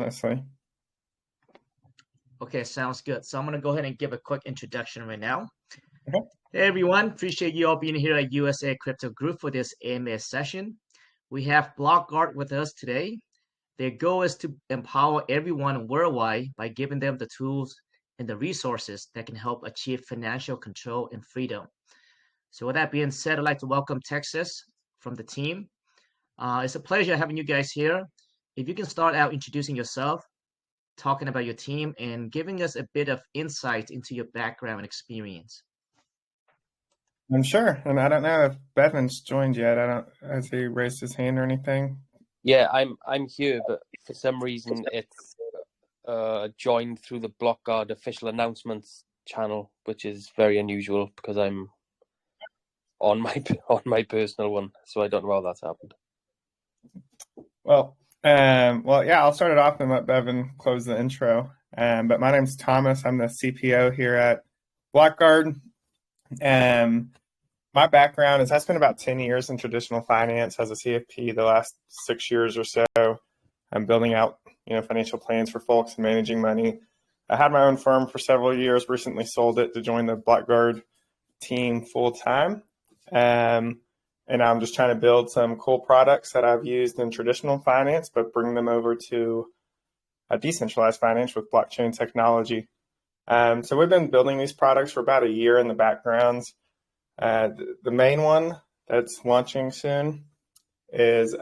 honestly. Okay, sounds good. So I'm going to go ahead and give a quick introduction right now. Okay. Hey, everyone. Appreciate you all being here at USA Crypto Group for this AMA session. We have Blockguard with us today. Their goal is to empower everyone worldwide by giving them the tools and the resources that can help achieve financial control and freedom. So with that being said, I'd like to welcome Texas from the team. It's a pleasure having you guys here. If you can start out introducing yourself, talking about your team, and giving us a bit of insight into your background and experience. I'm sure. And I don't know if Bevan's joined yet. Has he raised his hand or anything? Yeah, I'm here, but for some reason it's joined through the Blockguard official announcements channel, which is very unusual because I'm on my personal one, so I don't know how that's happened. Well, yeah, I'll start it off and let Bevan close the intro. But my name's Thomas. I'm the CPO here at Blockguard. My background is I spent about 10 years in traditional finance as a CFP the last 6 years or so. I'm building out, financial plans for folks and managing money. I had my own firm for several years, recently sold it to join the Blockguard team full time. And I'm just trying to build some cool products that I've used in traditional finance, but bring them over to a decentralized finance with blockchain technology. So we've been building these products for about a year in the background. The main one that's launching soon is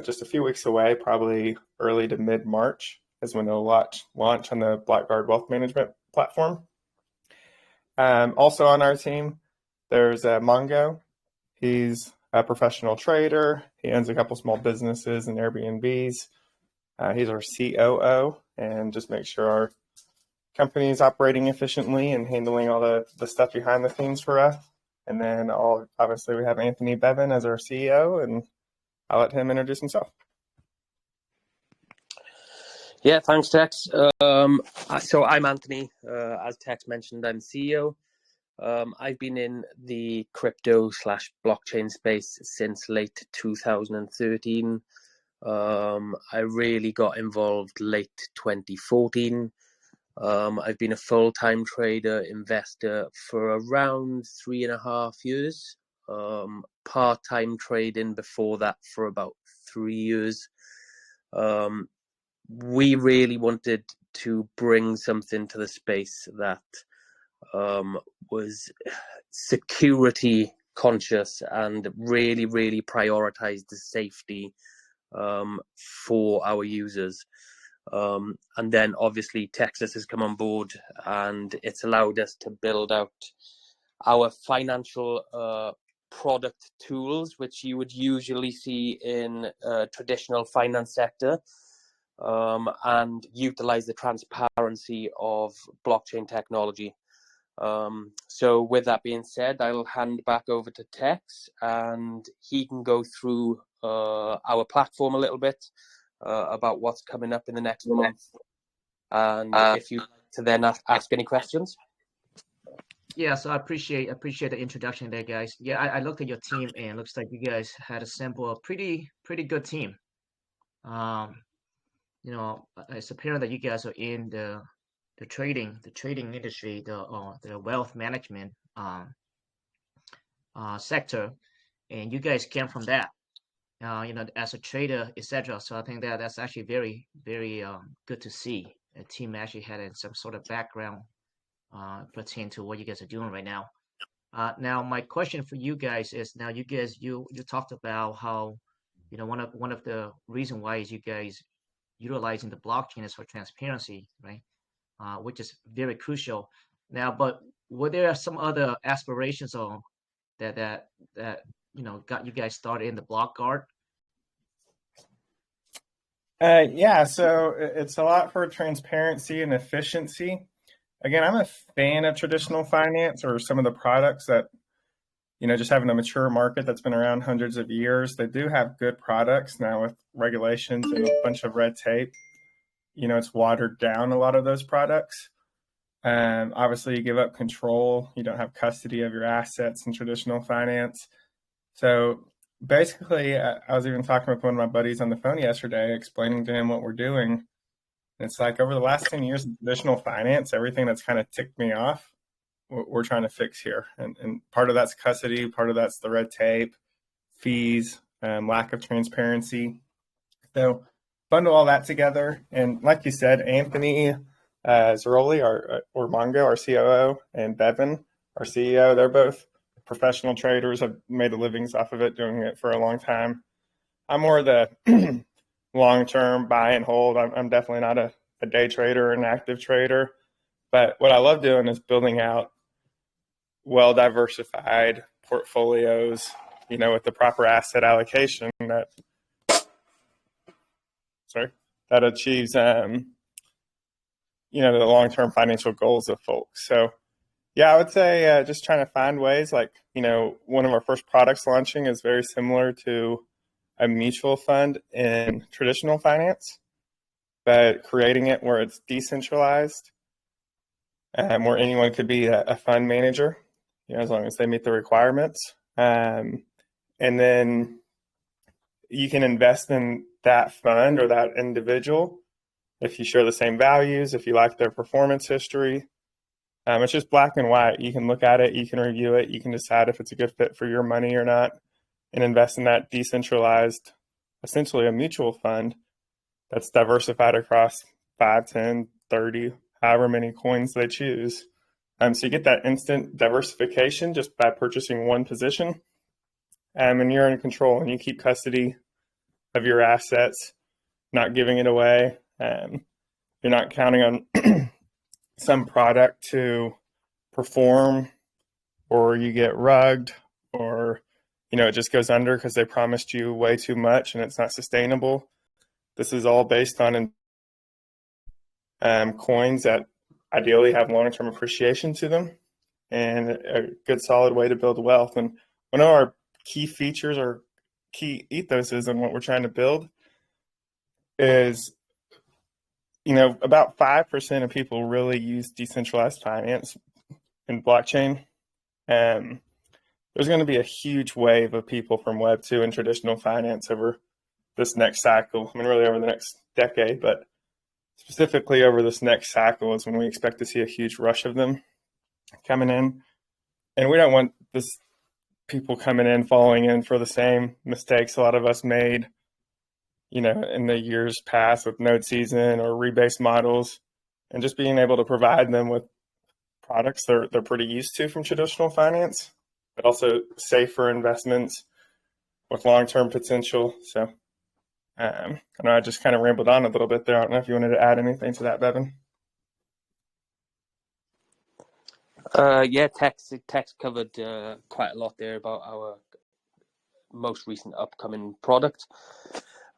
just a few weeks away, probably early to mid-March is when they'll launch on the Blockguard Wealth Management platform. Also on our team, there's Mongo. He's a professional trader. He owns a couple small businesses and Airbnbs. He's our COO and just makes sure our company is operating efficiently and handling all the stuff behind the scenes for us. And then obviously we have Anthony Bevan as our CEO, and I'll let him introduce himself. Yeah, thanks, Tex. So I'm Anthony. As Tex mentioned, I'm CEO. I've been in the crypto/blockchain space since late 2013. I really got involved late 2014. I've been a full-time trader, investor for around 3.5 years. Part-time trading before that for about 3 years. We really wanted to bring something to the space that was security conscious and really, really prioritized the safety for our users. And then obviously Texas has come on board and it's allowed us to build out our financial product tools, which you would usually see in traditional finance sector, and utilize the transparency of blockchain technology. So with that being said, I'll hand back over to Tex and he can go through our platform a little bit, about what's coming up in the next month, and if you'd like to then ask any questions. Yeah, so I appreciate the introduction there, guys. Yeah, I looked at your team and it looks like you guys had assembled a pretty good team. It's apparent that you guys are in the trading industry, the wealth management sector, and you guys came from that. As a trader, etc. So I think that's actually very, very good to see. A team actually had some sort of background pertaining to what you guys are doing right now. Now, my question for you guys is: now you guys, you talked about how, one of the reason why is you guys utilizing the blockchain is for transparency, right? Which is very crucial. Now, but were there some other aspirations or that got you guys started in the Blockguard? Yeah, so it's a lot for transparency and efficiency. Again, I'm a fan of traditional finance or some of the products that, just having a mature market that's been around hundreds of years. They do have good products now with regulations and a bunch of red tape. It's watered down a lot of those products. Obviously, you give up control. You don't have custody of your assets in traditional finance. So basically, I was even talking with one of my buddies on the phone yesterday, explaining to him what we're doing. It's like over the last 10 years of traditional finance, everything that's kind of ticked me off, we're trying to fix here. And part of that's custody, part of that's the red tape, fees, lack of transparency. So bundle all that together. And like you said, Anthony Zeroli, or Mongo, our COO, and Bevan, our CEO, they're both professional traders, have made a livings off of it, doing it for a long time. I'm more the long-term buy and hold. I'm definitely not a day trader or an active trader. But what I love doing is building out well-diversified portfolios, with the proper asset allocation that achieves, the long-term financial goals of folks. So, yeah, I would say just trying to find ways, like, one of our first products launching is very similar to a mutual fund in traditional finance, but creating it where it's decentralized, where anyone could be a fund manager, as long as they meet the requirements. And then you can invest in that fund or that individual if you share the same values, if you like their performance history. It's just black and white. You can look at it, you can review it, you can decide if it's a good fit for your money or not, and invest in that decentralized, essentially a mutual fund that's diversified across 5, 10, 30, however many coins they choose. So you get that instant diversification just by purchasing one position, and you're in control, and you keep custody of your assets, not giving it away. You're not counting on some product to perform, or you get rugged, or it just goes under because they promised you way too much and it's not sustainable. This is all based on coins that ideally have long-term appreciation to them, and a good solid way to build wealth. And one of our key features or key ethoses and what we're trying to build is, about 5% of people really use decentralized finance and blockchain. There's going to be a huge wave of people from Web 2 and traditional finance over this next cycle. Really over the next decade, but specifically over this next cycle is when we expect to see a huge rush of them coming in. And we don't want this people coming in, falling in for the same mistakes a lot of us made, in the years past with node season or rebase models, and just being able to provide them with products they're pretty used to from traditional finance, but also safer investments with long-term potential. So I know I just kind of rambled on a little bit there. I don't know if you wanted to add anything to that, Bevan. Yeah, Tex covered quite a lot there about our most recent upcoming product.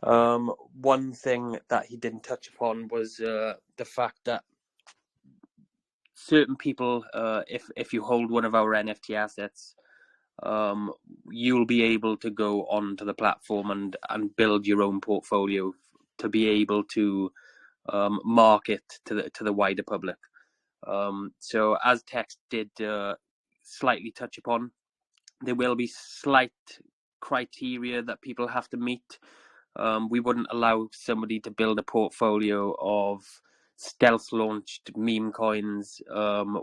One thing that he didn't touch upon was the fact that certain people, if you hold one of our NFT assets, you'll be able to go onto the platform and build your own portfolio to be able to market to the wider public. So as Tex did slightly touch upon, there will be slight criteria that people have to meet. We wouldn't allow somebody to build a portfolio of stealth launched meme coins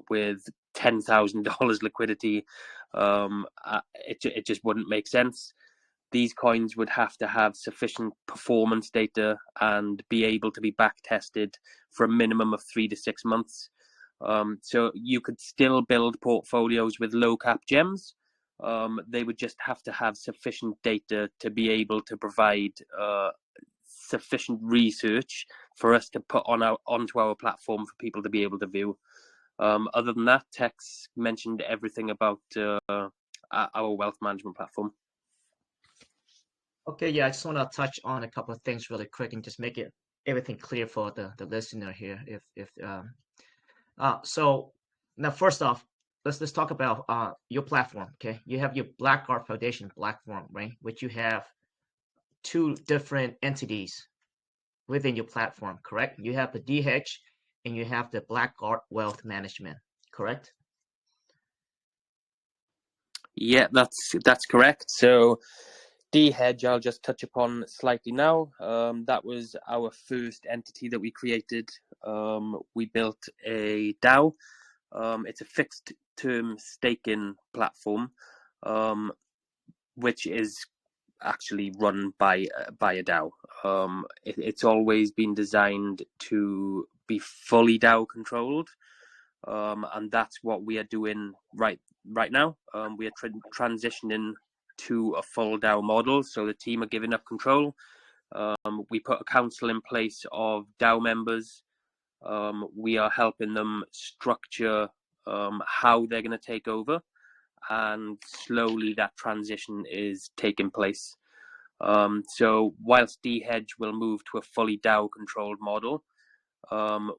with $10,000 liquidity. It just wouldn't make sense. These coins would have to have sufficient performance data and be able to be back tested for a minimum of 3 to 6 months. So you could still build portfolios with low cap gems. They would just have to have sufficient data to be able to provide sufficient research for us to put onto our platform for people to be able to view. Other than that, Tex mentioned everything about our wealth management platform. Okay, yeah, I just want to touch on a couple of things really quick and just make everything clear for the listener here. So now, first off, let's talk about your platform. Okay, you have your Blockguard Foundation platform, right? Which you have 2 different entities within your platform, correct? You have the DeHedge and you have the Blockguard Wealth Management, correct? Yeah, that's correct. So DeHedge, I'll just touch upon slightly now. That was our first entity that we created. We built a DAO. It's a fixed term staking platform, which is actually run by a DAO. It's always been designed to be fully DAO controlled, and that's what we are doing right now. We are transitioning to a full DAO model, so the team are giving up control. We put a council in place of DAO members. We are helping them structure how they're going to take over, and slowly that transition is taking place. So whilst DeHedge will move to a fully DAO controlled model,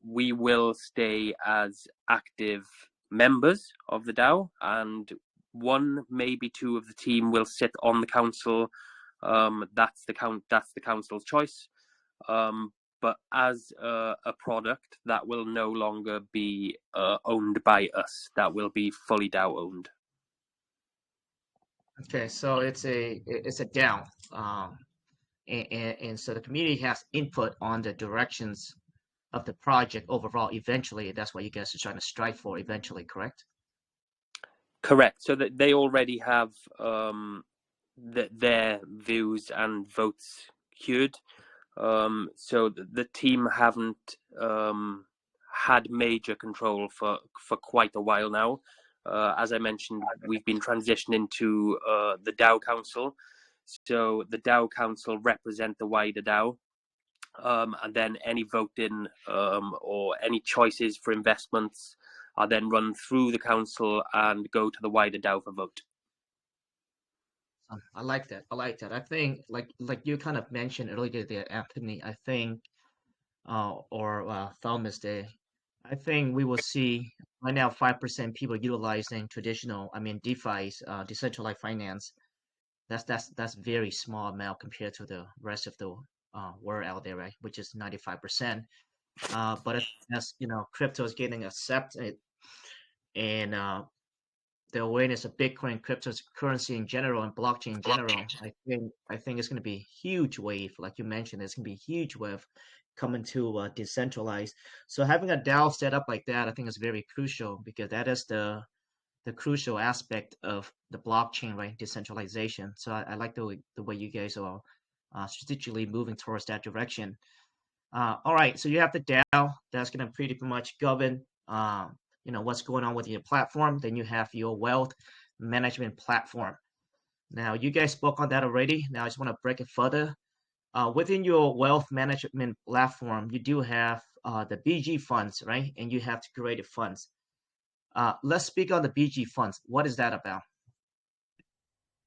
we will stay as active members of the DAO, and one, maybe two of the team will sit on the council. That's the council's choice. But as a product, that will no longer be owned by us. That will be fully DAO owned. Okay, so it's a DAO, and so the community has input on the directions of the project overall. Eventually, that's what you guys are trying to strive for. Eventually, correct? Correct. So that they already have their views and votes queued. So the team haven't had major control for quite a while now. As I mentioned, we've been transitioning to the DAO Council. So the DAO Council represent the wider DAO, and then any voting or any choices for investments are then run through the council and go to the wider DAO for vote. I like that. I think, like you kind of mentioned earlier there, Anthony. I think, or Thomas there. I think we will see right now 5% people utilizing traditional, DeFi's, decentralized finance. That's very small amount compared to the rest of the world out there, right? Which is 95%. But as crypto is getting accepted, and the awareness of Bitcoin, cryptocurrency in general, and blockchain in general, I think it's going to be a huge wave. Like you mentioned, it's going to be a huge wave coming to decentralized. So having a DAO set up like that, I think is very crucial, because that is the crucial aspect of the blockchain, right? Decentralization. So I like the way you guys are strategically moving towards that direction. All right, so you have the DAO that's going to pretty much govern what's going on with your platform. Then you have your wealth management platform. Now, you guys spoke on that already. Now I just want to break it further. Within your wealth management platform, you do have the BG funds, right? And you have the curated funds. Let's speak on the BG funds. What is that about?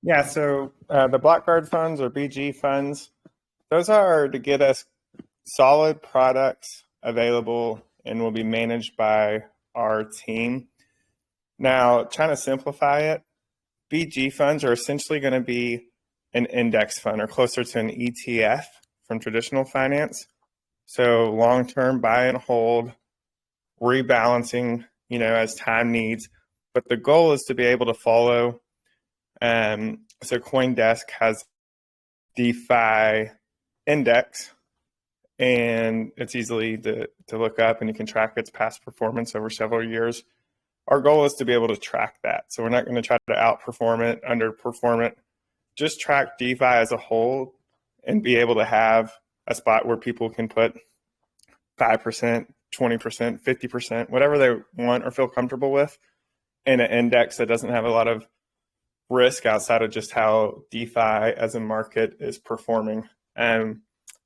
Yeah, so the Blockguard funds, or BG funds, those are to get us solid products available and will be managed by our team. Now, trying to simplify it, BG funds are essentially going to be an index fund, or closer to an ETF from traditional finance. So long-term buy and hold, rebalancing, as time needs. But the goal is to be able to follow. So CoinDesk has DeFi index, and it's easily to look up, and you can track its past performance over several years. Our goal is to be able to track that. So we're not going to try to outperform it, underperform it. Just track DeFi as a whole and be able to have a spot where people can put 5%, 20%, 50%, whatever they want or feel comfortable with, in an index that doesn't have a lot of risk outside of just how DeFi as a market is performing. Now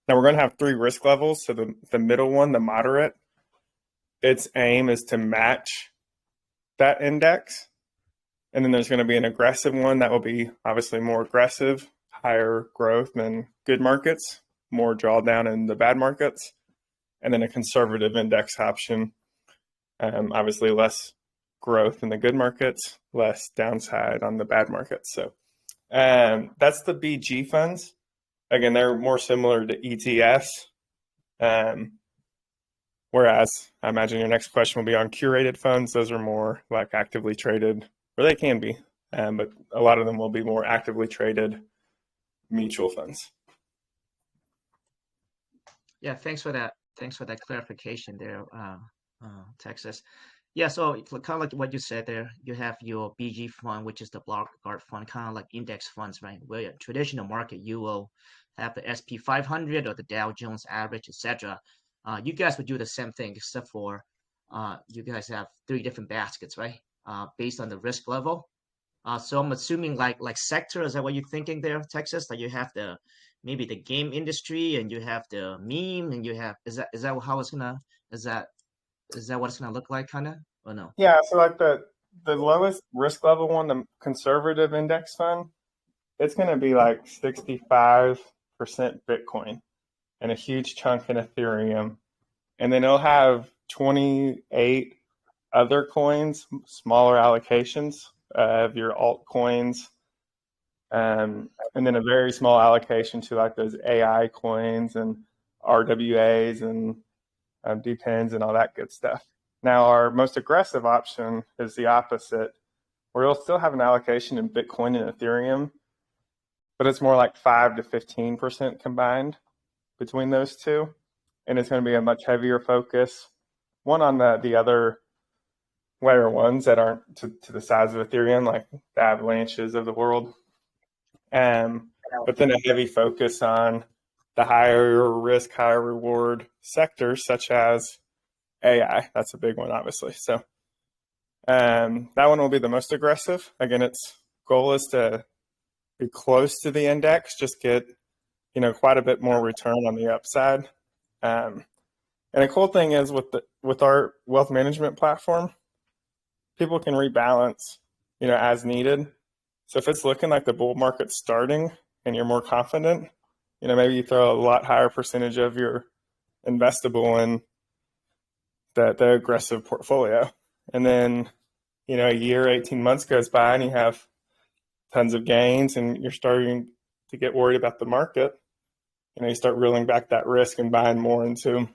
we're going to have 3 risk levels. So the middle one, the moderate, its aim is to match that index. And then there's going to be an aggressive one that will be obviously more aggressive, higher growth than good markets, more drawdown in the bad markets. And then a conservative index option, obviously less growth in the good markets, less downside on the bad markets. So that's the BG funds. Again, they're more similar to ETFs. Whereas I imagine your next question will be on curated funds. Those are more like actively traded, or they can be, but a lot of them will be more actively traded mutual funds. Yeah, thanks for that. Thanks for that clarification there, Texas. Yeah, so kind of like what you said there, you have your BG fund, which is the Blockguard fund, kind of like index funds, right? Where in traditional market, you will have the SP 500 or the Dow Jones average, etc. You guys would do the same thing, except for you guys have three different baskets, right? Based on the risk level. So I'm assuming like sector, is that what you're thinking there, Texas? That you have the maybe the game industry and you have the meme and you have is that how it's gonna is that what it's gonna look like kind of or no? Yeah, so like the lowest risk level one, the conservative index fund, it's going to be like 65% Bitcoin and a huge chunk in Ethereum. And then it'll have 28 other coins, smaller allocations of your altcoins, and then a very small allocation to like those AI coins and RWAs and depends and all that good stuff. Now, our most aggressive option is the opposite, where you'll still have an allocation in Bitcoin and Ethereum, but it's more like 5 to 15% combined between those two. And it's going to be a much heavier focus, one on the other layer ones that aren't to the size of Ethereum, like the Avalanches of the world. But then a heavy focus on the higher risk, higher reward sectors, such as AI. That's a big one, obviously. So that one will be the most aggressive. Again, its goal is to be close to the index, just get quite a bit more return on the upside. And the cool thing is with our wealth management platform, people can rebalance, as needed. So if it's looking like the bull market's starting and you're more confident, maybe you throw a lot higher percentage of your investable in the aggressive portfolio. And then, a year, 18 months goes by and you have tons of gains and you're starting to get worried about the market. You start reeling back that risk and buying more into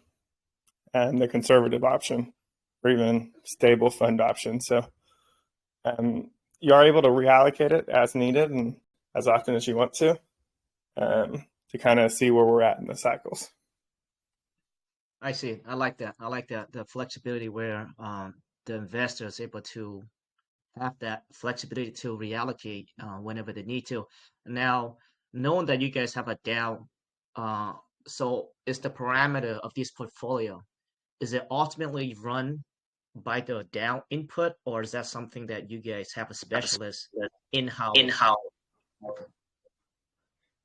the conservative option or even stable fund option. So you are able to reallocate it as needed and as often as you want to kind of see where we're at in the cycles. I see. I like that. I like that the flexibility where the investor is able to have that flexibility to reallocate whenever they need to. Now, knowing that you guys have a DAO, so is the parameter of this portfolio, is it ultimately run by the DAO input, or is that something that you guys have a specialist in-house?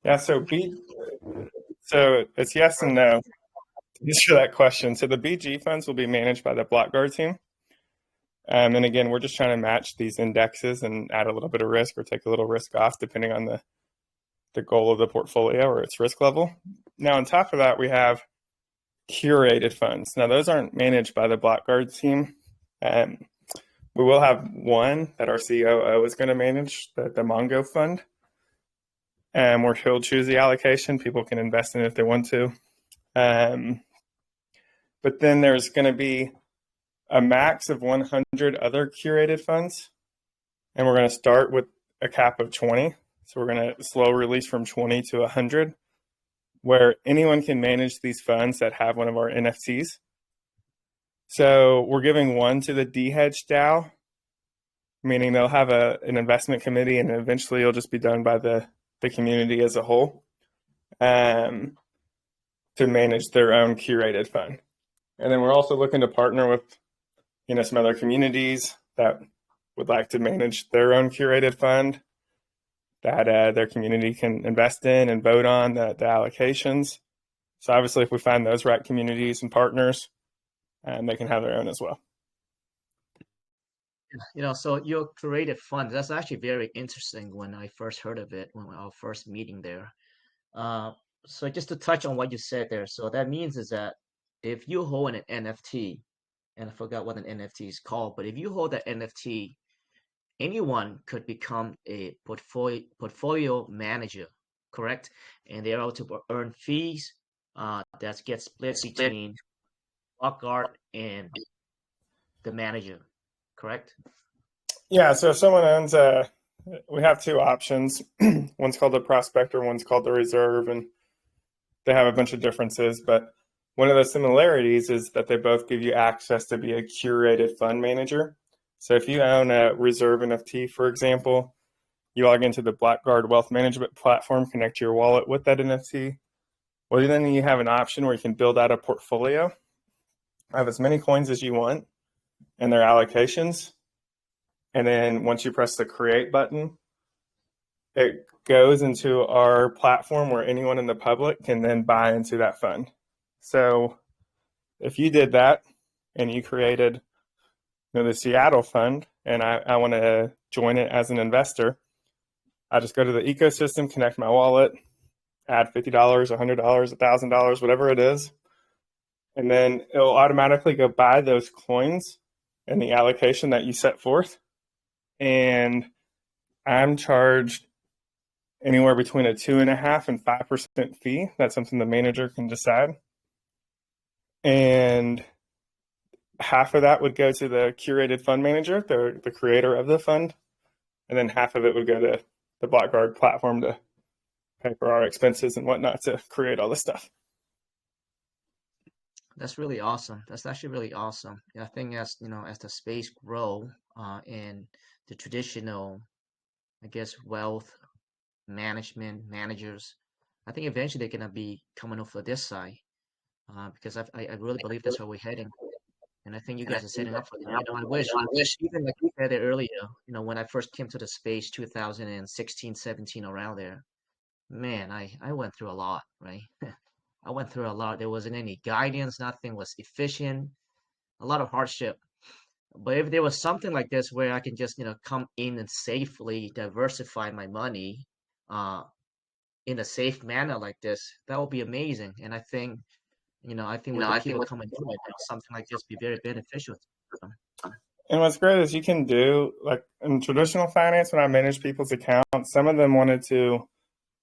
Yeah, so it's yes and no to answer that question. So the BG funds will be managed by the Blockguard team. And again, we're just trying to match these indexes and add a little bit of risk or take a little risk off depending on the goal of the portfolio or its risk level. Now, on top of that, we have curated funds. Now, those aren't managed by the Blockguard team. We will have one that our COO is going to manage, the Mongo fund, where he'll choose the allocation. People can invest in it if they want to. But then there's going to be a max of 100 other curated funds, and we're going to start with a cap of 20. So we're going to slow release from 20 to 100, where anyone can manage these funds that have one of our NFTs. So we're giving one to the DeHedge DAO, meaning they'll have an investment committee, and eventually it'll just be done by the community as a whole to manage their own curated fund. And then we're also looking to partner with some other communities that would like to manage their own curated fund that their community can invest in and vote on the allocations. So obviously, if we find those right communities and partners, they can have their own as well. So your curated fund, that's actually very interesting when I first heard of it, when our first meeting there. So just to touch on what you said there, so that means is that if you hold an NFT, and I forgot what an NFT is called, but if you hold that NFT, anyone could become a portfolio manager, correct? And they're able to earn fees that get split between Blockguard and the manager, correct? Yeah, so if someone owns a We have two options. One's called the prospector, one's called the reserve, and they have a bunch of differences. But one of the similarities is that they both give you access to be a curated fund manager. So if you own a reserve NFT, for example, you log into the Blockguard Wealth Management platform, connect your wallet with that NFT. Well, then you have an option where you can build out a portfolio of as many coins as you want and their allocations. And then once you press the create button, it goes into our platform where anyone in the public can then buy into that fund. So if you did that and you created the Seattle fund and I want to join it as an investor, I just go to the ecosystem, connect my wallet, add $50, $100, $1,000, whatever it is, and then it'll automatically go buy those coins and the allocation that you set forth. And I'm charged anywhere between a 2.5% and 5% fee. That's something the manager can decide. And half of that would go to the curated fund manager, the creator of the fund. And then half of it would go to the Blockguard platform to pay for our expenses and whatnot to create all this stuff. That's really awesome. That's actually really awesome. I think as as the space grow and the traditional, I guess, wealth management managers, I think eventually they're gonna be coming over this side because I really believe that's where we're heading. And I think you guys are setting up for that. I wish, even like you said it earlier, when I first came to the space, 2016, 17, around there, man, I went through a lot, right? I went through a lot. There wasn't any guidance. Nothing was efficient. A lot of hardship. But if there was something like this where I can just, come in and safely diversify my money, in a safe manner like this, that would be amazing. And I think with the people coming through right now, something like this be very beneficial to them. And what's great is you can do, like in traditional finance, when I manage people's accounts, some of them wanted to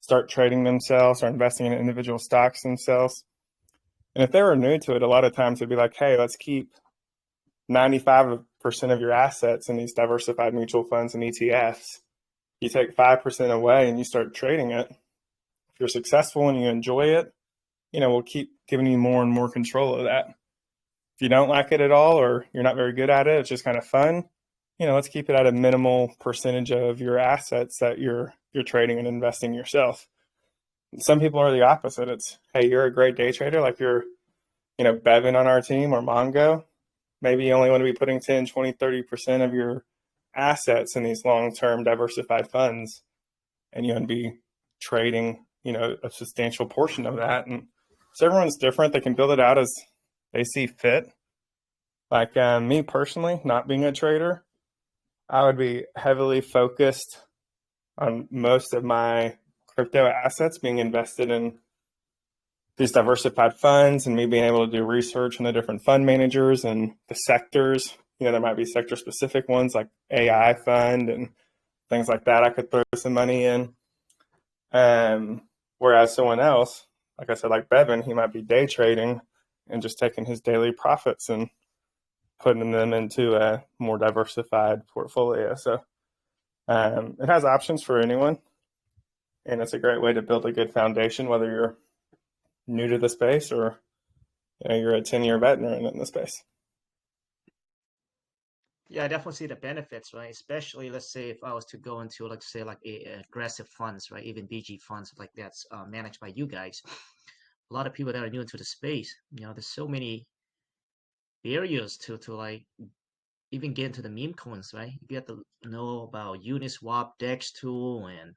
start trading themselves or investing in individual stocks themselves. And if they were new to it, a lot of times it'd be like, hey, let's keep 95% of your assets in these diversified mutual funds and ETFs. You take 5% away and you start trading it. If you're successful and you enjoy it, we'll keep giving you more and more control of that. If you don't like it at all or you're not very good at it, it's just kind of fun, let's keep it at a minimal percentage of your assets that you're trading and investing yourself. Some people are the opposite. It's, hey, you're a great day trader, like you're, Bevan on our team or Mongo. Maybe you only want to be putting 10, 20, 30% of your assets in these long-term diversified funds, and you want to be trading, a substantial portion of that. And so everyone's different. They can build it out as they see fit. Like me personally, not being a trader, I would be heavily focused on most of my crypto assets being invested in these diversified funds and me being able to do research on the different fund managers and the sectors. There might be sector specific ones like AI fund and things like that I could throw some money in. Whereas someone else, like I said, like Bevan, he might be day trading and just taking his daily profits and putting them into a more diversified portfolio. So it has options for anyone. And it's a great way to build a good foundation, whether you're new to the space or you're a 10-year veteran in the space. Yeah, I definitely see the benefits, right? Especially, let's say, if I was to go into, let's say, like aggressive funds, right? Even BG funds like that's managed by you guys. A lot of people that are new into the space, there's so many barriers to like even get into the meme coins, right? You have to know about Uniswap, DEX tool, and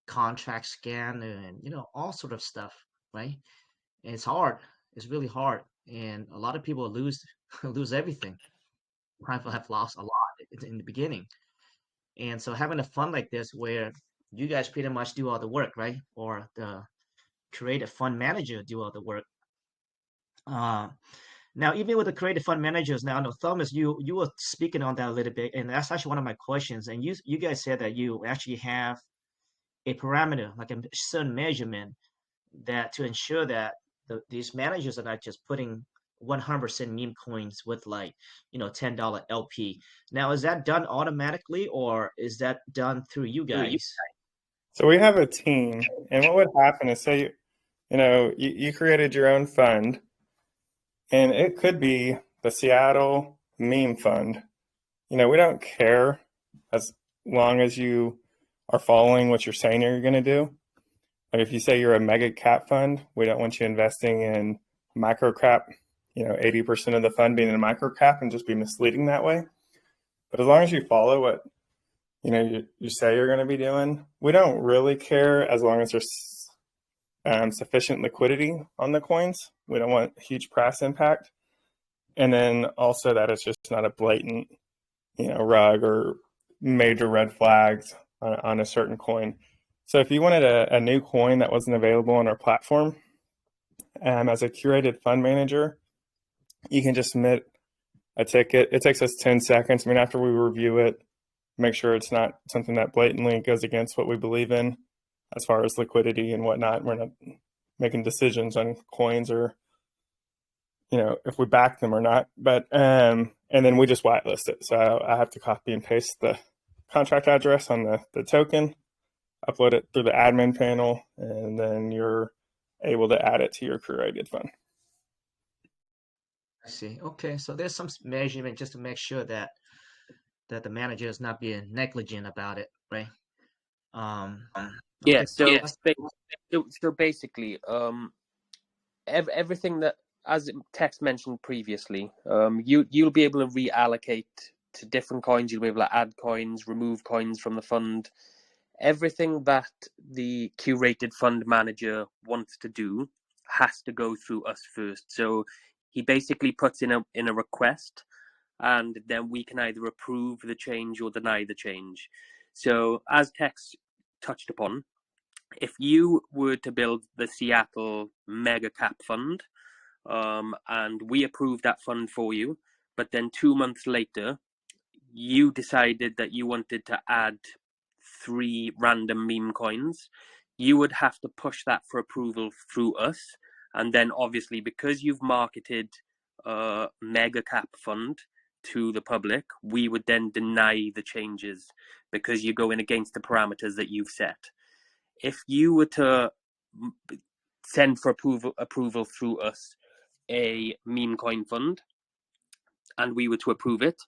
contract scan, and all sort of stuff, right? And it's hard. It's really hard, and a lot of people lose lose everything. People have lost a lot in the beginning, and so having a fund like this where you guys pretty much do all the work, right? Or the creative fund manager do all the work. Now, even with the creative fund managers, now, no, Thomas, you were speaking on that a little bit, and that's actually one of my questions. And you guys said that you actually have a parameter, like a certain measurement, that to ensure that these managers are not just putting 100% meme coins with like, $10 LP. Now, is that done automatically or is that done through you guys? So we have a team, and what would happen is, say, you created your own fund, and it could be the Seattle meme fund. We don't care as long as you are following what you're saying you're going to do. Like if you say you're a mega cap fund, we don't want you investing in micro cap, 80% of the fund being in a micro cap and just be misleading that way. But as long as you follow what you say you're going to be doing, we don't really care as long as there's sufficient liquidity on the coins. We don't want huge price impact. And then also that it's just not a blatant, rug or major red flags on a certain coin. So if you wanted a new coin that wasn't available on our platform, as a curated fund manager, you can just submit a ticket. It takes us 10 seconds. After we review it, make sure it's not something that blatantly goes against what we believe in as far as liquidity and whatnot. We're not making decisions on coins or, if we back them or not. But and then we just whitelist it. So I have to copy and paste the contract address on the token, upload it through the admin panel, and then you're able to add it to your curated fund. I see. Okay, so there's some measurement just to make sure that the manager is not being negligent about it, right? Yeah. Okay, So basically, everything that, as Tex mentioned previously, you'll be able to reallocate to different coins. You'll be able to add coins, remove coins from the fund. Everything that the curated fund manager wants to do has to go through us first. So he basically puts in a request, and then we can either approve the change or deny the change. So as Tex touched upon, if you were to build the Seattle mega cap fund, and we approved that fund for you, but then 2 months later, you decided that you wanted to add 3 random meme coins, you would have to push that for approval through us. And then obviously, because you've marketed a mega cap fund to the public, we would then deny the changes because you're going against the parameters that you've set. If you were to send for approval through us a meme coin fund and we were to approve it,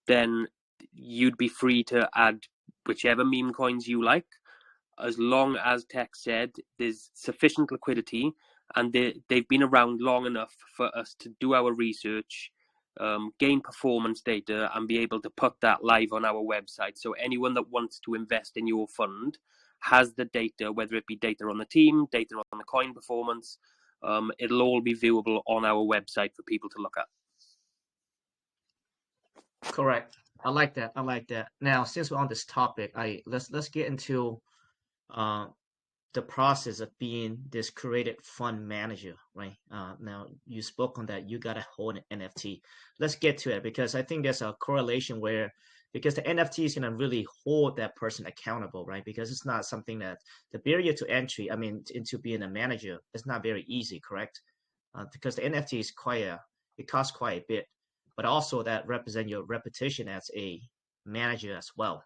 then you'd be free to add whichever meme coins you like, as long as Tex said there's sufficient liquidity and they've been around long enough for us to do our research, gain performance data, and be able to put that live on our website. So anyone that wants to invest in your fund has the data, whether it be data on the team, data on the coin performance. It'll all be viewable on our website for people to look at. correct. I like that. Now, since we're on this topic, let's get into the process of being this curated fund manager, right? Now, you spoke on that. You got to hold an NFT. Let's get to it because I think there's a correlation because the NFT is going to really hold that person accountable, right? Because it's not something that the barrier to entry, into being a manager, is not very easy, correct? Because the NFT is it costs quite a bit, but also that represent your reputation as a manager as well.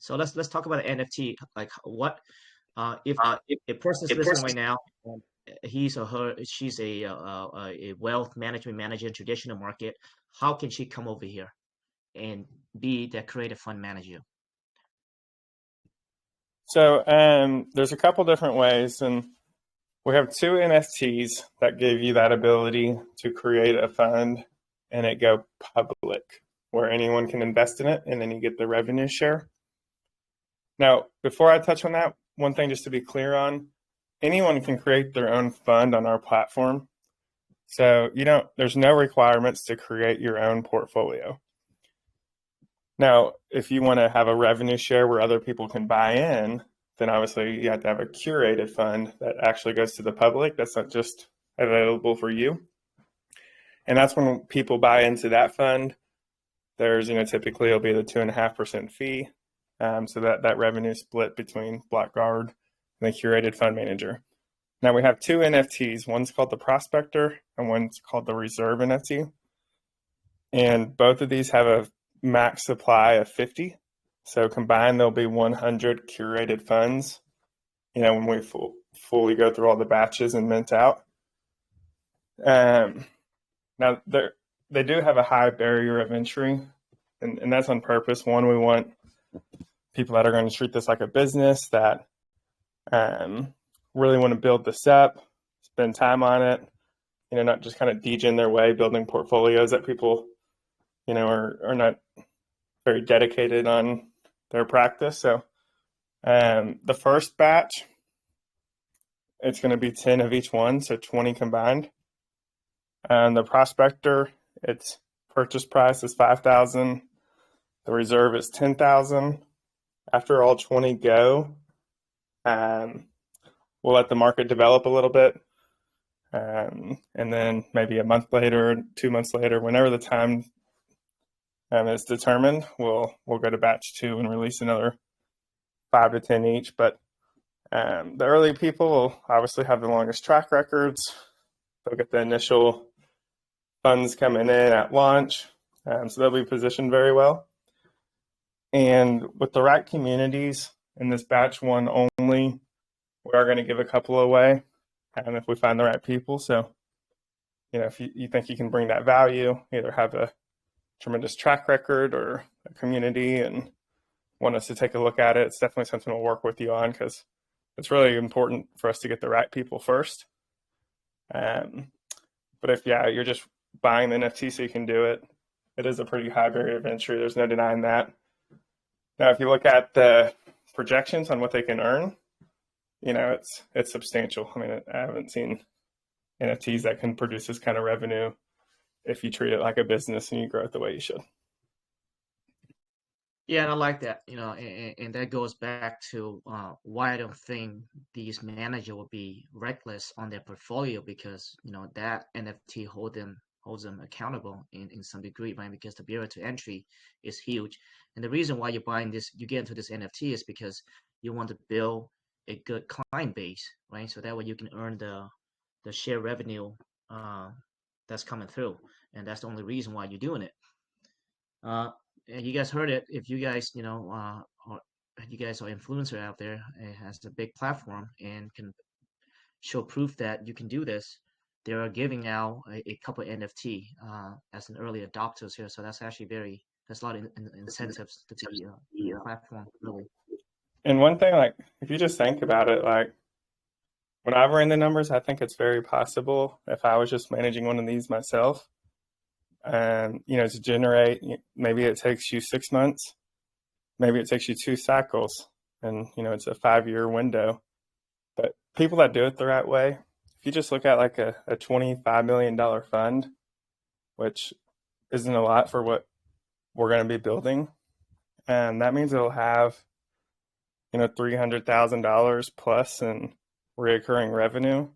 So let's talk about the NFT. Like what if a person is listening right now, he's or she's a wealth management manager in traditional market, how can she come over here and be the creative fund manager? So there's a couple different ways, and we have 2 NFTs that give you that ability to create a fund and it go public, where anyone can invest in it, and then you get the revenue share. Now, before I touch on that, one thing just to be clear on, anyone can create their own fund on our platform. So there's no requirements to create your own portfolio. Now, if you want to have a revenue share where other people can buy in, then obviously you have to have a curated fund that actually goes to the public. That's not just available for you. And that's when people buy into that fund. There's, typically it'll be the 2.5% fee. So that revenue split between Blockguard and the curated fund manager. Now we have two NFTs. One's called the Prospector and one's called the Reserve NFT. And both of these have a max supply of 50. So combined, there'll be 100 curated funds, when we fully go through all the batches and mint out. Now, they do have a high barrier of entry, and that's on purpose. One, we want people that are going to treat this like a business, that really want to build this up, spend time on it, not just kind of degen their way building portfolios that people, are not very dedicated on their practice. So the first batch, it's going to be 10 of each one, so 20 combined. And the Prospector, its purchase price is $5,000. The Reserve is $10,000. After all 20 go, we'll let the market develop a little bit. And then maybe a month later, 2 months later, whenever the time is determined, we'll go to batch 2 and release another 5 to 10 each. But the early people will obviously have the longest track records. They'll get the initial funds coming in at launch, so they'll be positioned very well. And with the right communities in this batch 1 only, we are going to give a couple away, if we find the right people. So, if you think you can bring that value, either have a tremendous track record or a community and want us to take a look at it, it's definitely something we'll work with you on, because it's really important for us to get the right people first. But if you're just buying the NFT so you can do it, it is a pretty high barrier of entry. There's no denying that. Now, if you look at the projections on what they can earn, it's substantial. I mean, I haven't seen NFTs that can produce this kind of revenue if you treat it like a business and you grow it the way you should. Yeah, and I like that, and that goes back to why I don't think these managers will be reckless on their portfolio, because, that NFT holds them accountable in some degree, right? Because the barrier to entry is huge. And the reason why you get into this NFT is because you want to build a good client base, right? So that way you can earn the share revenue that's coming through. And that's the only reason why you're doing it. And you guys heard it. If you guys, you guys are influencer out there, it has a big platform and can show proof that you can do this, they are giving out a couple of NFT as an early adopters here. So that's actually there's a lot of incentives to the platform, really. And one thing, if you just think about it, when I ran the numbers, I think it's very possible, if I was just managing one of these myself, to generate, maybe it takes you 6 months, maybe it takes you 2 cycles, and, it's a 5-year window. But people that do it the right way, if you just look at a $25 million fund, which isn't a lot for what we're going to be building, and that means it'll have, $300,000 plus in recurring revenue.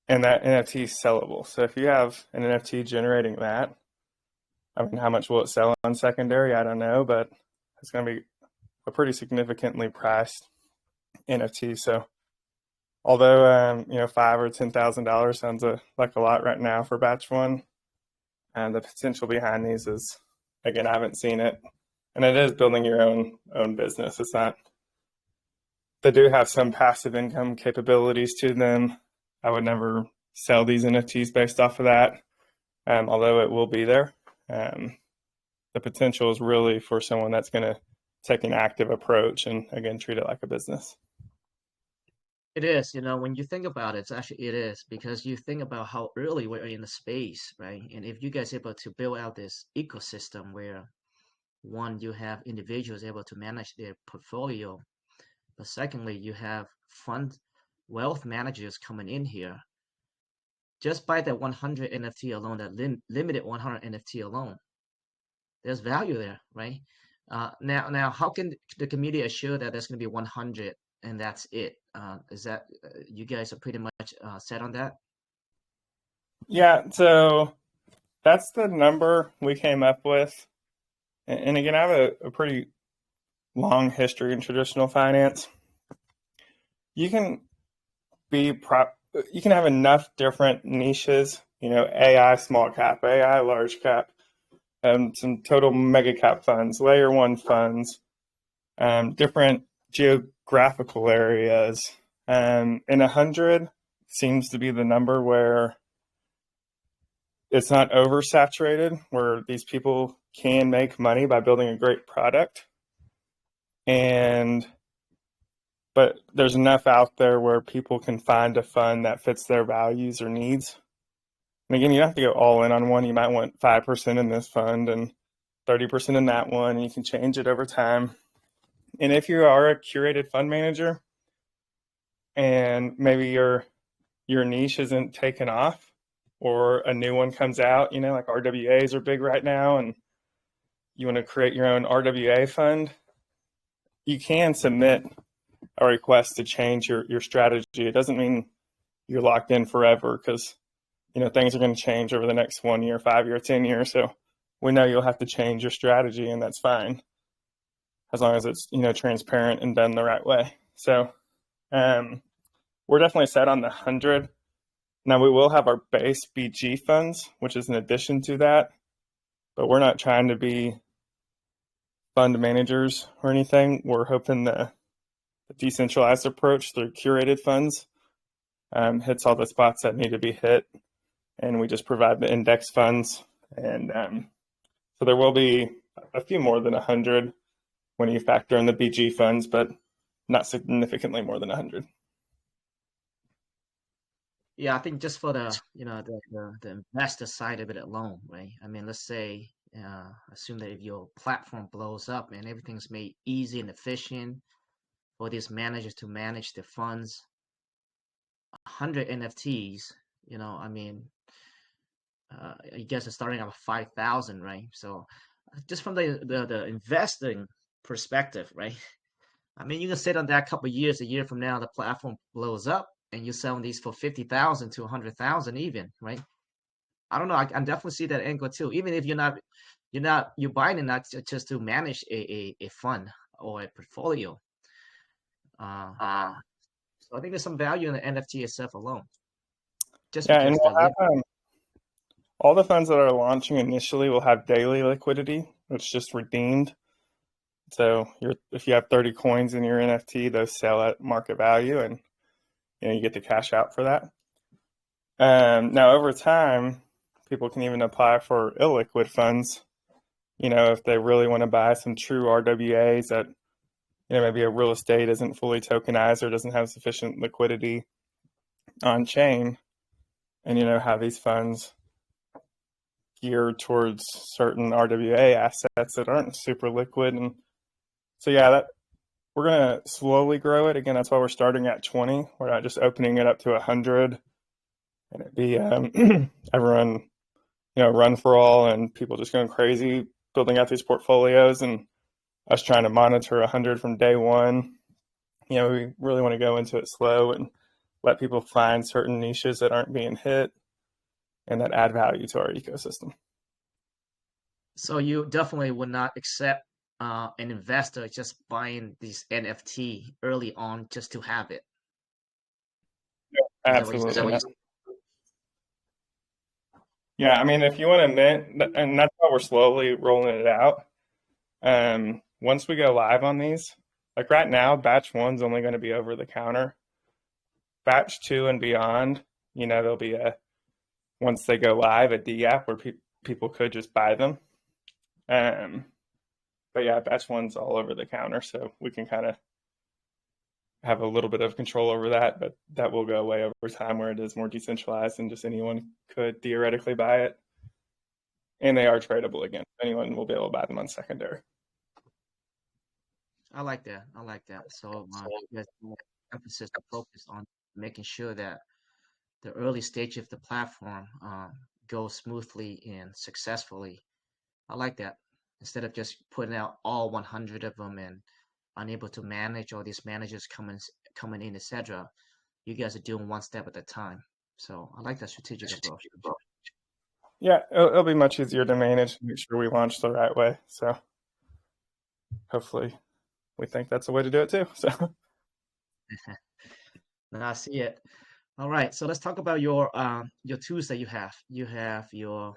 And that NFT is sellable. So if you have an NFT generating that, how much will it sell on secondary? I don't know, but it's going to be a pretty significantly priced NFT. So although, $5,000 or $10,000 sounds like a lot right now for batch 1, and the potential behind these is, again, I haven't seen it. And it is building your own business. It's not, they do have some passive income capabilities to them. I would never sell these NFTs based off of that, although it will be there. The potential is really for someone that's going to take an active approach and, again, treat it like a business. It is, when you think about it, it is, because you think about how early we're in the space, right? And if you guys are able to build out this ecosystem where, one, you have individuals able to manage their portfolio, but secondly, you have wealth managers coming in here, just by that 100 NFT alone, that limited 100 NFT alone, there's value there, right? Now, how can the community assure that there's going to be 100 and that's it? Is that you guys are pretty much set on that? Yeah, so that's the number we came up with. And again, I have a pretty long history in traditional finance. You can you can have enough different niches, AI small cap, AI large cap, some total mega cap funds, layer one funds, different geographical areas. And 100 seems to be the number where it's not oversaturated, where these people can make money by building a great product. But there's enough out there where people can find a fund that fits their values or needs. And again, you don't have to go all in on one. You might want 5% in this fund and 30% in that one, and you can change it over time. And if you are a curated fund manager and maybe your niche isn't taken off, or a new one comes out, like RWAs are big right now, and you want to create your own RWA fund, you can submit a request to change your strategy. It doesn't mean you're locked in forever, because things are going to change over the next 1 year, 5 year, 10 years. So we know you'll have to change your strategy, and that's fine, as long as it's transparent and done the right way. So we're definitely set on the 100. Now we will have our base BG funds, which is an addition to that, but we're not trying to be fund managers or anything. We're hoping the decentralized approach through curated funds hits all the spots that need to be hit, and we just provide the index funds. And so there will be a few more than 100 when you factor in the BG funds, but not significantly more than 100. Yeah, I think just for the the investor side of it alone, right? I mean, let's say assume that if your platform blows up and everything's made easy and efficient for these managers to manage the funds, 100 NFTs, I mean, you guys are starting out with 5,000, right? So just from the investing perspective, right? I mean, you can sit on that a couple of years, a year from now, the platform blows up and you're selling these for 50,000 to 100,000 even, right? I don't know. I definitely see that angle too. Even if you're buying it not just to manage a fund or a portfolio. So I think there's some value in the NFT itself alone. Just yeah, and we'll have, all the funds that are launching initially will have daily liquidity, which just redeemed. So if you have 30 coins in your NFT, those sell at market value, and you get to cash out for that. Now over time, people can even apply for illiquid funds. If they really want to buy some true RWAs that maybe a real estate isn't fully tokenized or doesn't have sufficient liquidity on chain, and have these funds geared towards certain RWA assets that aren't super liquid. And so we're going to slowly grow it. Again, that's why we're starting at 20. We're not just opening it up to 100 and it'd be everyone run for all and people just going crazy building out these portfolios, and us trying to monitor 100 from day one. We really want to go into it slow and let people find certain niches that aren't being hit and that add value to our ecosystem. So you definitely would not accept an investor just buying these NFT early on just to have it. Absolutely. Yeah, I mean, if you want to mint, and that's why we're slowly rolling it out. Once we go live on these, like right now, batch 1's only going to be over the counter. Batch 2 and beyond, there'll be once they go live, a D-app where people could just buy them. But yeah, batch 1's all over the counter, so we can kind of have a little bit of control over that, but that will go away over time where it is more decentralized and just anyone could theoretically buy it. And they are tradable again. Anyone will be able to buy them on secondary. I like that. So there's more emphasis to focus on making sure that the early stage of the platform goes smoothly and successfully. I like that. Instead of just putting out all 100 of them and unable to manage all these managers coming in, etc. You guys are doing one step at a time. So I like that strategic approach. Yeah, it'll be much easier to manage, make sure we launch the right way. So hopefully we think that's the way to do it too. So no, I see it. All right, so let's talk about your tools that you have. You have your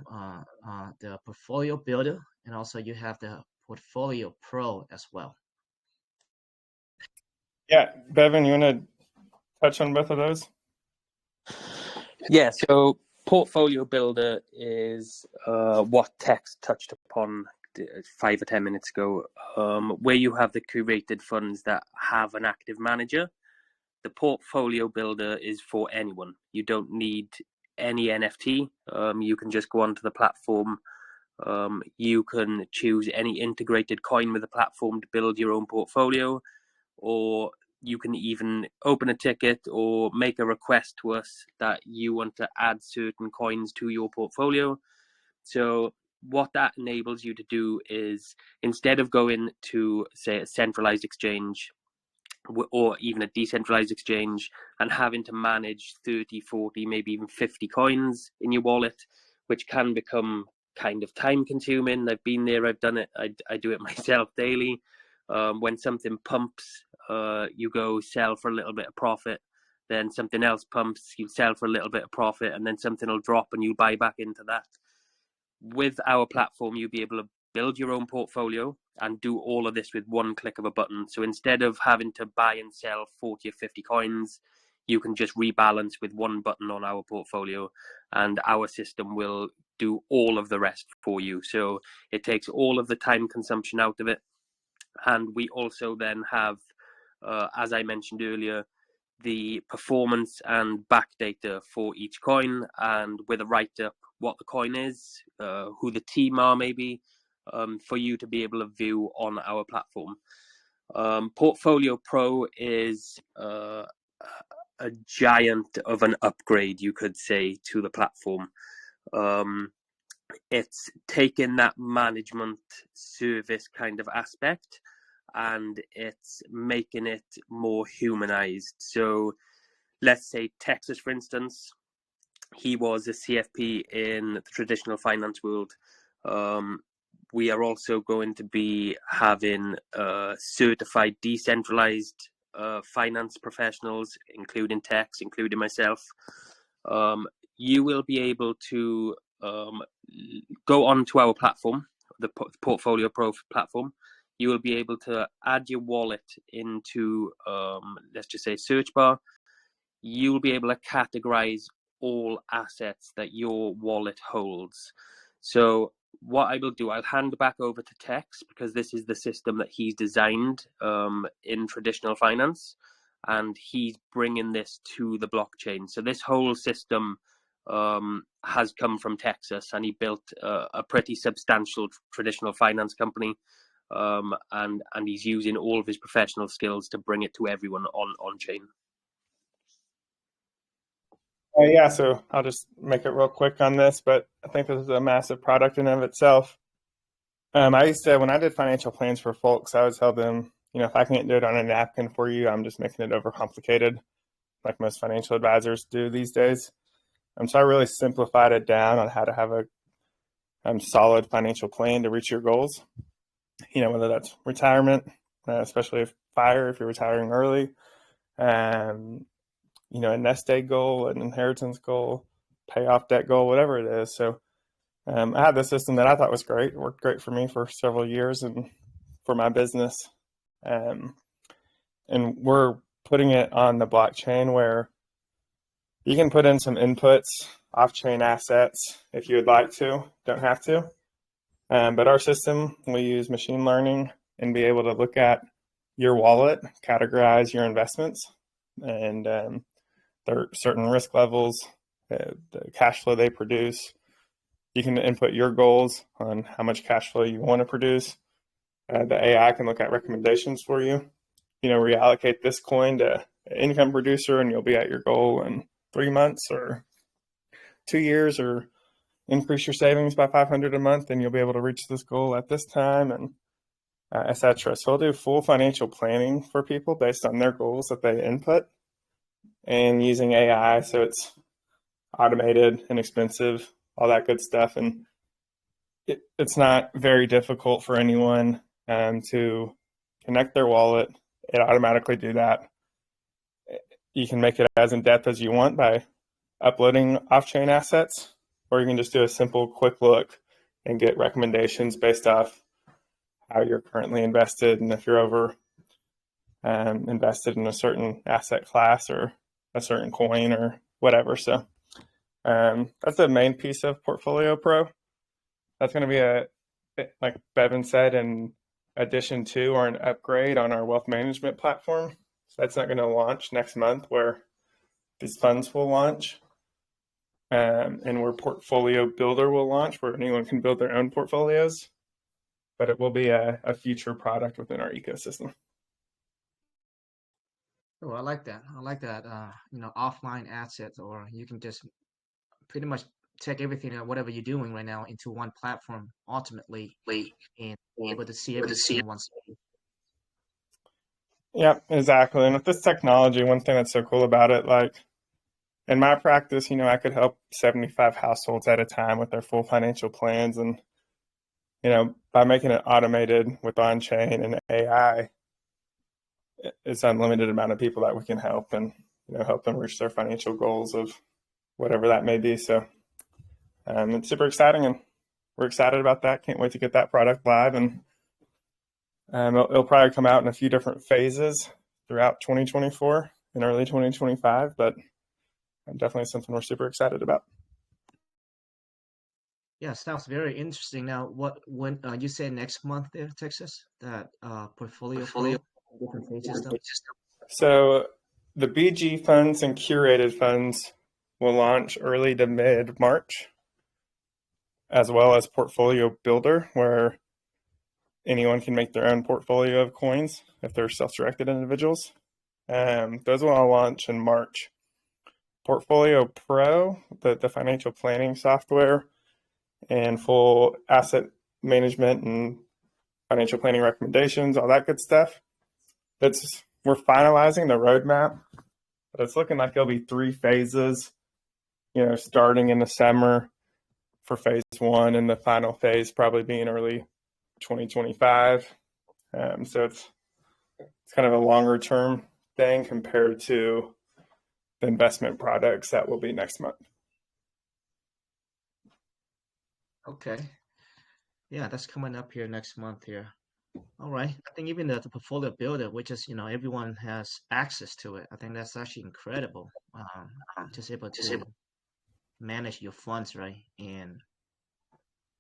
the portfolio builder, and also you have the portfolio pro as well. Yeah, Bevan, you want to touch on both of those? Yeah, so Portfolio Builder is what Tex touched upon 5 or 10 minutes ago, where you have the curated funds that have an active manager. The Portfolio Builder is for anyone. You don't need any NFT. You can just go onto the platform. You can choose any integrated coin with the platform to build your own portfolio, or you can even open a ticket or make a request to us that you want to add certain coins to your portfolio. So what that enables you to do is, instead of going to, say, a centralized exchange or even a decentralized exchange and having to manage 30, 40, maybe even 50 coins in your wallet, which can become kind of time consuming. I've been there, I've done it, I do it myself daily. When something pumps, you go sell for a little bit of profit, then something else pumps, you sell for a little bit of profit, and then something will drop and you buy back into that. With our platform, you'll be able to build your own portfolio and do all of this with one click of a button. So instead of having to buy and sell 40 or 50 coins, you can just rebalance with one button on our portfolio, and our system will do all of the rest for you. So it takes all of the time consumption out of it. And we also then have, as I mentioned earlier, the performance and back data for each coin, and with a write-up what the coin is, who the team are maybe, for you to be able to view on our platform. Portfolio Pro is a giant of an upgrade, you could say, to the platform. It's taken that management service kind of aspect and it's making it more humanized. So let's say Texas, for instance, he was a CFP in the traditional finance world. We are also going to be having certified decentralized finance professionals, including Tex, including myself. You will be able to go onto our platform, the Portfolio Pro platform. You will be able to add your wallet into, let's just say, search bar. You will be able to categorize all assets that your wallet holds. So what I will do, I'll hand back over to Tex, because this is the system that he's designed in traditional finance, and he's bringing this to the blockchain. So this whole system has come from Texas, and he built a pretty substantial traditional finance company, and he's using all of his professional skills to bring it to everyone on chain. Yeah, so I'll just make it real quick on this, but I think this is a massive product in and of itself. I used to, when I did financial plans for folks, I would tell them, if I can't do it on a napkin for you, I'm just making it overcomplicated, like most financial advisors do these days. So I really simplified it down on how to have a solid financial plan to reach your goals. Whether that's retirement, especially if you're retiring early, a nest egg goal, an inheritance goal, pay off debt goal, whatever it is. So I had this system that I thought was great. It worked great for me for several years and for my business. And we're putting it on the blockchain where you can put in some inputs, off-chain assets if you would like to, don't have to. But our system, we use machine learning and be able to look at your wallet, categorize your investments, and there are certain risk levels, the cash flow they produce. You can input your goals on how much cash flow you want to produce. The AI can look at recommendations for you. Reallocate this coin to an income producer and you'll be at your goal in 3 months or 2 years, or increase your savings by $500 a month and you'll be able to reach this goal at this time, and etc. So I'll do full financial planning for people based on their goals that they input, and using AI, so it's automated, inexpensive, all that good stuff. And it's not very difficult for anyone to connect their wallet. It automatically do that. you can make it as in-depth as you want by uploading off-chain assets, or you can just do a simple quick look and get recommendations based off how you're currently invested and if you're over invested in a certain asset class or a certain coin or whatever. So that's the main piece of Portfolio Pro. That's going to be like Bevan said, an addition to or an upgrade on our wealth management platform. So that's not going to launch next month, where these funds will launch, and where Portfolio Builder will launch, where anyone can build their own portfolios. But it will be a future product within our ecosystem. Oh, I like that. I like that. Offline assets, or you can just pretty much take everything, whatever you're doing right now, into one platform ultimately, and be able to see everything in one space. Yeah, exactly. And with this technology, one thing that's so cool about it, like in my practice, I could help 75 households at a time with their full financial plans. And, by making it automated with on-chain and AI, it's unlimited amount of people that we can help and, help them reach their financial goals of whatever that may be. So it's super exciting, and we're excited about that. Can't wait to get that product live. And it'll probably come out in a few different phases throughout 2024 and early 2025, but definitely something we're super excited about. Yeah, sounds very interesting. Now, when you say next month there, Texas, that portfolio different phases stuff? So the BG funds and curated funds will launch early to mid-March, as well as Portfolio Builder, where anyone can make their own portfolio of coins if they're self-directed individuals. Those will all launch in March. Portfolio Pro, the financial planning software and full asset management and financial planning recommendations, all that good stuff. We're finalizing the roadmap, but it's looking like there'll be 3 phases, starting in the summer for phase 1, and the final phase probably being early 2025. So it's kind of a longer term thing compared to the investment products that will be next month. Okay. Yeah, that's coming up here next month here. All right. I think even the portfolio builder, which is, everyone has access to it. I think that's actually incredible. Just able to manage your funds, right? And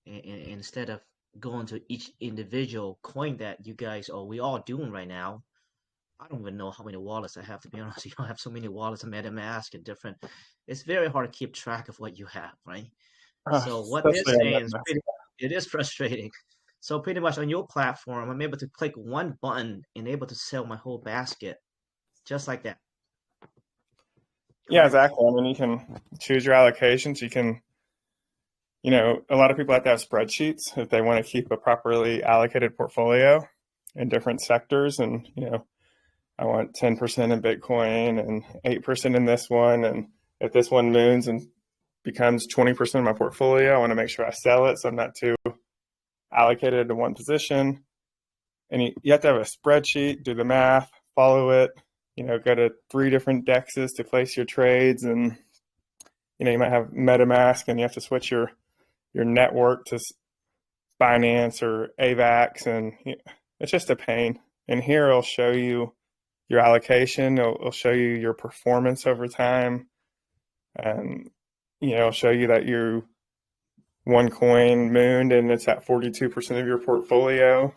instead of going to each individual coin that you guys, or we all doing right now, I don't even know how many wallets I have, to be honest. You have so many wallets and MetaMask and different. It's very hard to keep track of what you have, right? So what they're saying is it is frustrating. So pretty much on your platform, I'm able to click one button and able to sell my whole basket just like that. Yeah, exactly. I mean, you can choose your allocations. You can, a lot of people have to have spreadsheets if they want to keep a properly allocated portfolio in different sectors. And, I want 10% in Bitcoin and 8% in this one. And if this one moons and becomes 20% of my portfolio, I want to make sure I sell it so I'm not too allocated to one position. And you have to have a spreadsheet, do the math, follow it, go to 3 different dexes to place your trades. And, you might have MetaMask and you have to switch your network to Binance or AVAX. And it's just a pain. And here it'll show you your allocation. It'll show you your performance over time. And, it'll show you that one coin mooned and it's at 42% of your portfolio.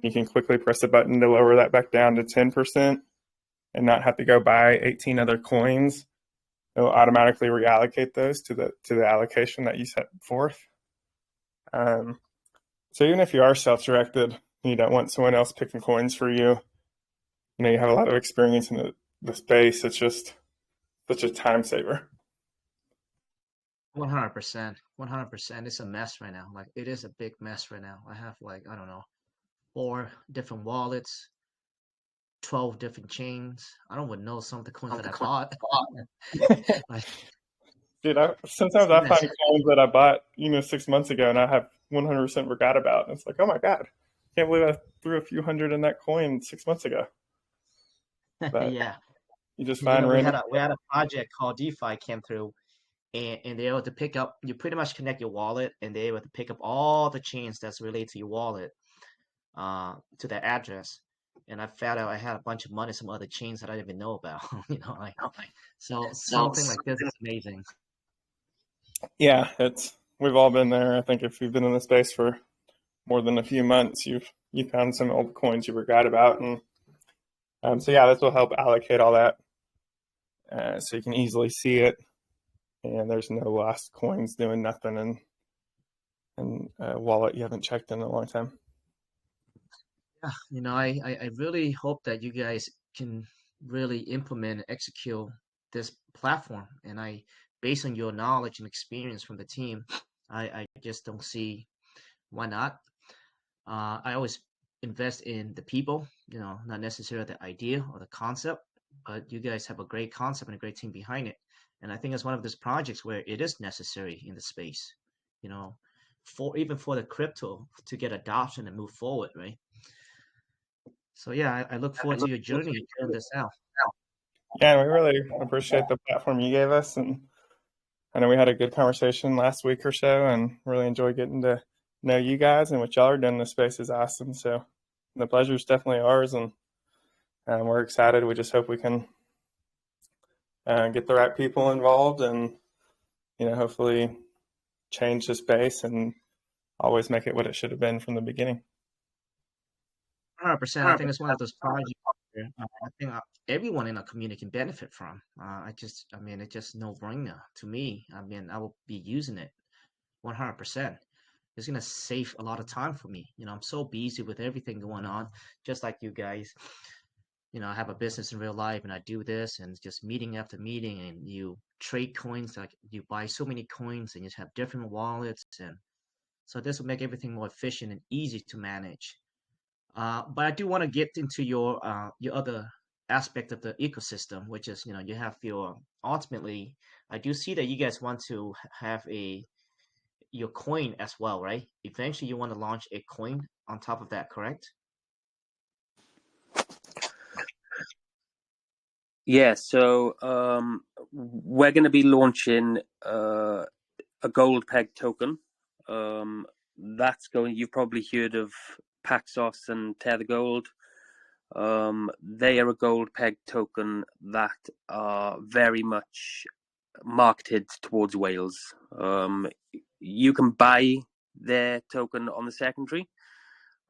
You can quickly press a button to lower that back down to 10% and not have to go buy 18 other coins. It'll automatically reallocate those to the allocation that you set forth. So even if you are self-directed and you don't want someone else picking coins for you, you have a lot of experience in the space. It's just such a time saver. 100%. 100%. It's a mess right now. Like, it is a big mess right now. I have, I don't know, 4 different wallets, 12 different chains. I don't even know some of the coins that I bought. Dude, sometimes I find coins that I bought, 6 months ago, and I have 100% forgot about. And it's like, oh my God, can't believe I threw a few hundred in that coin 6 months ago. But, yeah. You just You find know, random. we had a project called DeFi came through, and they're able to pick up. You pretty much connect your wallet, and they're able to pick up all the chains that's related to your wallet, to that address. And I found out I had a bunch of money, some other chains that I didn't even know about. You know, like so something like this is amazing. Yeah, we've all been there. I think if you've been in the space for more than a few months, you found some old coins you forgot about, and so yeah, this will help allocate all that, so you can easily see it, and there's no lost coins doing nothing in a wallet you haven't checked in a long time. Yeah, you know, I really hope that you guys can really implement and execute this platform. And based on your knowledge and experience from the team, I just don't see why not. I always invest in the people, you know, not necessarily the idea or the concept, but you guys have a great concept and a great team behind it. And I think it's one of those projects where it is necessary in the space, you know, even for the crypto to get adoption and move forward, right? So yeah, I look forward to your journey and carrying this out. Yeah, we really appreciate the platform you gave us, and I know we had a good conversation last week or so, and really enjoy getting to know you guys, and what y'all are doing in this space is awesome. So the pleasure is definitely ours, and we're excited. We just hope we can get the right people involved, and hopefully change the space and always make it what it should have been from the beginning. 100%. I think it's one of those projects where, I think everyone in our community can benefit from. I mean, it's just no brainer to me. I mean, I will be using it 100%. It's gonna save a lot of time for me. You know, I'm so busy with everything going on, just like you guys. You know, I have a business in real life, and I do this, and it's just meeting after meeting, and you trade coins, like you buy so many coins, and you just have different wallets, and so this will make everything more efficient and easy to manage. But I do want to get into your other aspect of the ecosystem, which is, you know, you have your ultimately. I do see that you guys want to have your coin as well, right? Eventually, you want to launch a coin on top of that, correct? Yeah, so we're going to be launching a gold peg token. You've probably heard of Paxos and Tether Gold. They are a gold peg token that are very much marketed towards whales. You can buy their token on the secondary,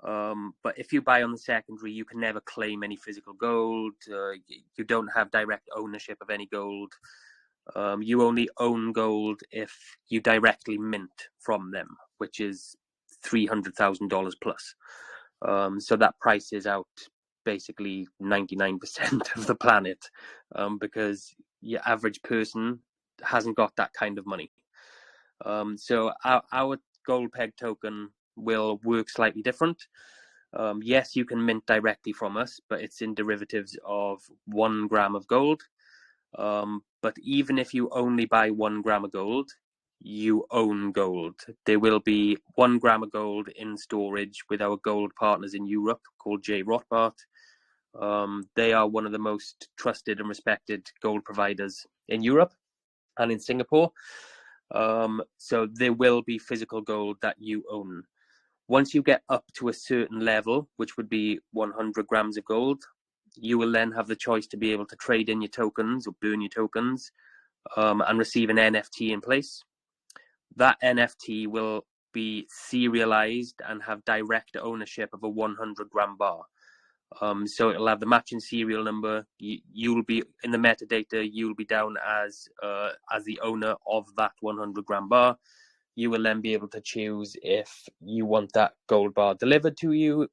but if you buy on the secondary, you can never claim any physical gold. You don't have direct ownership of any gold. You only own gold if you directly mint from them, which is $300,000 plus. So that prices out basically 99% of the planet, because your average person hasn't got that kind of money. So our gold peg token will work slightly different. Yes, you can mint directly from us, but it's in derivatives of 1 gram of gold. But even if you only buy 1 gram of gold, you own gold. There will be 1 gram of gold in storage with our gold partners in Europe called J. Rothbart. They are one of the most trusted and respected gold providers in Europe and in Singapore. So there will be physical gold that you own. Once you get up to a certain level, which would be 100 grams of gold, you will then have the choice to be able to trade in your tokens or burn your tokens, and receive an NFT in place. That NFT will be serialized and have direct ownership of a 100 gram bar. So it'll have the matching serial number. You'll be in the metadata. You'll be down as the owner of that 100 gram bar. You will then be able to choose if you want that gold bar delivered to you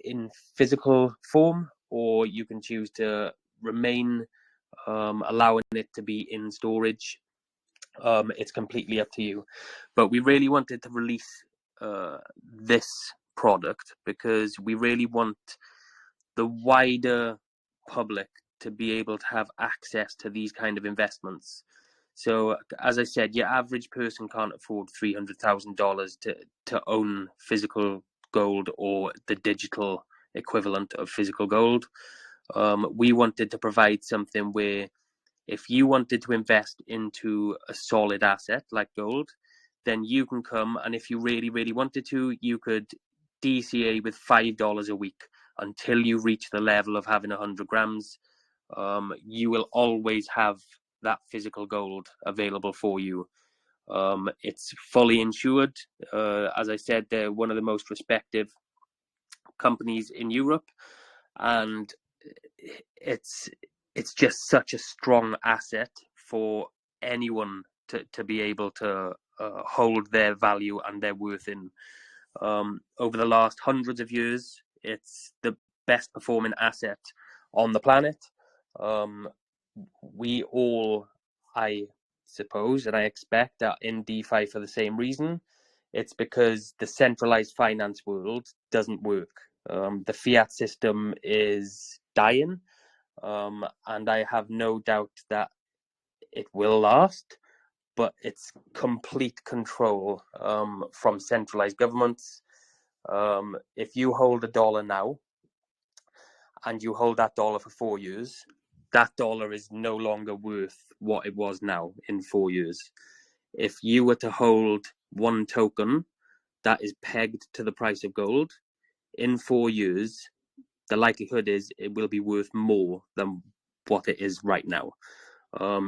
in physical form, or you can choose to remain, allowing it to be in storage. It's completely up to you. But we really wanted to release this product because we really want the wider public to be able to have access to these kind of investments. So, as I said, your average person can't afford $300,000 to own physical gold or the digital equivalent of physical gold. We wanted to provide something where if you wanted to invest into a solid asset like gold, then you can come, and if you really, really wanted to, you could DCA with $5 a week until you reach the level of having 100 grams. You will always have that physical gold available for you. It's fully insured. As I said, they're one of the most respected companies in Europe, and it's just such a strong asset for anyone to be able to hold their value and their worth in. Over the last hundreds of years, it's the best performing asset on the planet. We all, I suppose, and I expect, that in DeFi for the same reason. It's because the centralized finance world doesn't work. The fiat system is dying, and I have no doubt that it will last, but it's complete control from centralized governments. If you hold $1 now and you hold that dollar for 4 years, that dollar is no longer worth what it was now in 4 years. If you were to hold one token that is pegged to the price of gold, in 4 years, the likelihood is it will be worth more than what it is right now.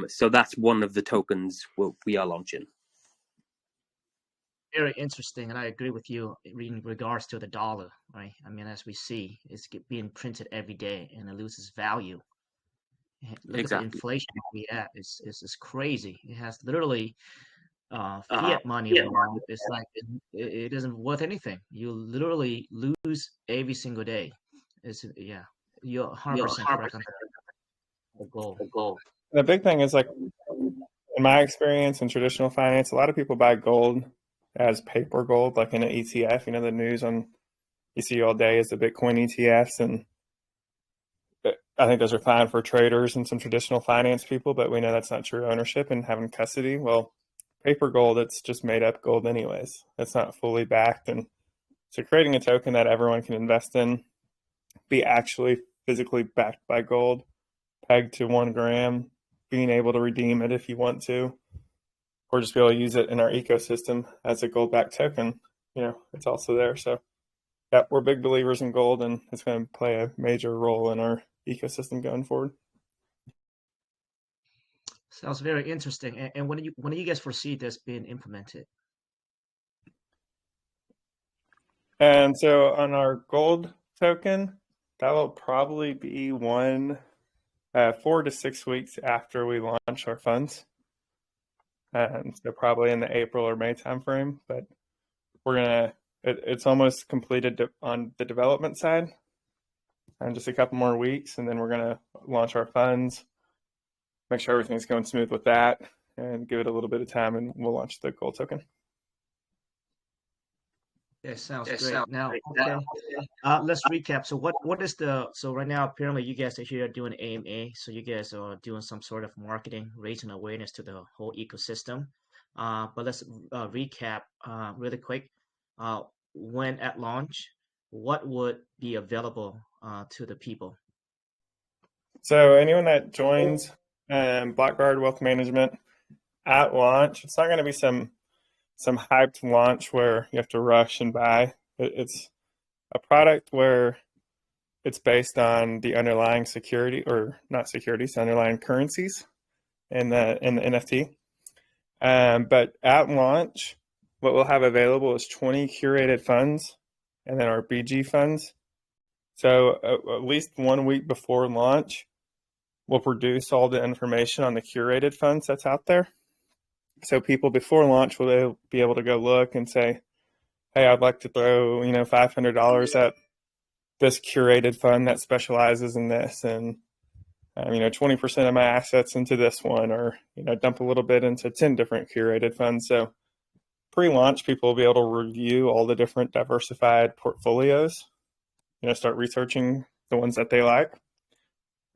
So that's one of the tokens we are launching. Very interesting, and I agree with you in regards to the dollar, right? I mean, as we see, it's being printed every day, and it loses value. Look at the inflation we at; it's crazy. It has literally fiat money right now. It's like it isn't worth anything. You literally lose every single day. You're 100% correct on the goal. The big thing is, like, in my experience in traditional finance, a lot of people buy gold as paper gold, like in an ETF. You know, the news on you see all day is the Bitcoin ETFs, and I think those are fine for traders and some traditional finance people, but we know that's not true ownership and having custody. Well, paper gold, it's just made up gold anyways. It's not fully backed. And so creating a token that everyone can invest in, be actually physically backed by gold, pegged to 1 gram, being able to redeem it if you want to, or just be able to use it in our ecosystem as a gold-backed token, you know, it's also there. So yeah, we're big believers in gold, and it's going to play a major role in our ecosystem going forward. Sounds very interesting. And when do you guys foresee this being implemented? And so on our gold token, that will probably be 4 to 6 weeks after we launch our funds. So probably in the April or May timeframe, but it's almost completed on the development side, and just a couple more weeks, and then we're gonna launch our funds, make sure everything's going smooth with that, and give it a little bit of time, and we'll launch the gold token. Yeah, sounds great. Now, okay, let's recap. So what is so right now, apparently you guys are here doing AMA, so you guys are doing some sort of marketing, raising awareness to the whole ecosystem. But let's recap really quick. When at launch, what would be available to the people? So anyone that joins Blockguard Wealth Management at launch, it's not going to be some hyped launch where you have to rush and buy. It's a product where it's based on the underlying security, or not securities, underlying currencies in the NFT. But at launch, what we'll have available is 20 curated funds, and then our BG funds. So at least 1 week before launch, we'll produce all the information on the curated funds that's out there. So people before launch will be able to go look and say, hey, I'd like to throw, $500 at this curated fund that specializes in this, and 20% of my assets into this one, or dump a little bit into 10 different curated funds. So pre-launch, people will be able to review all the different diversified portfolios, start researching the ones that they like.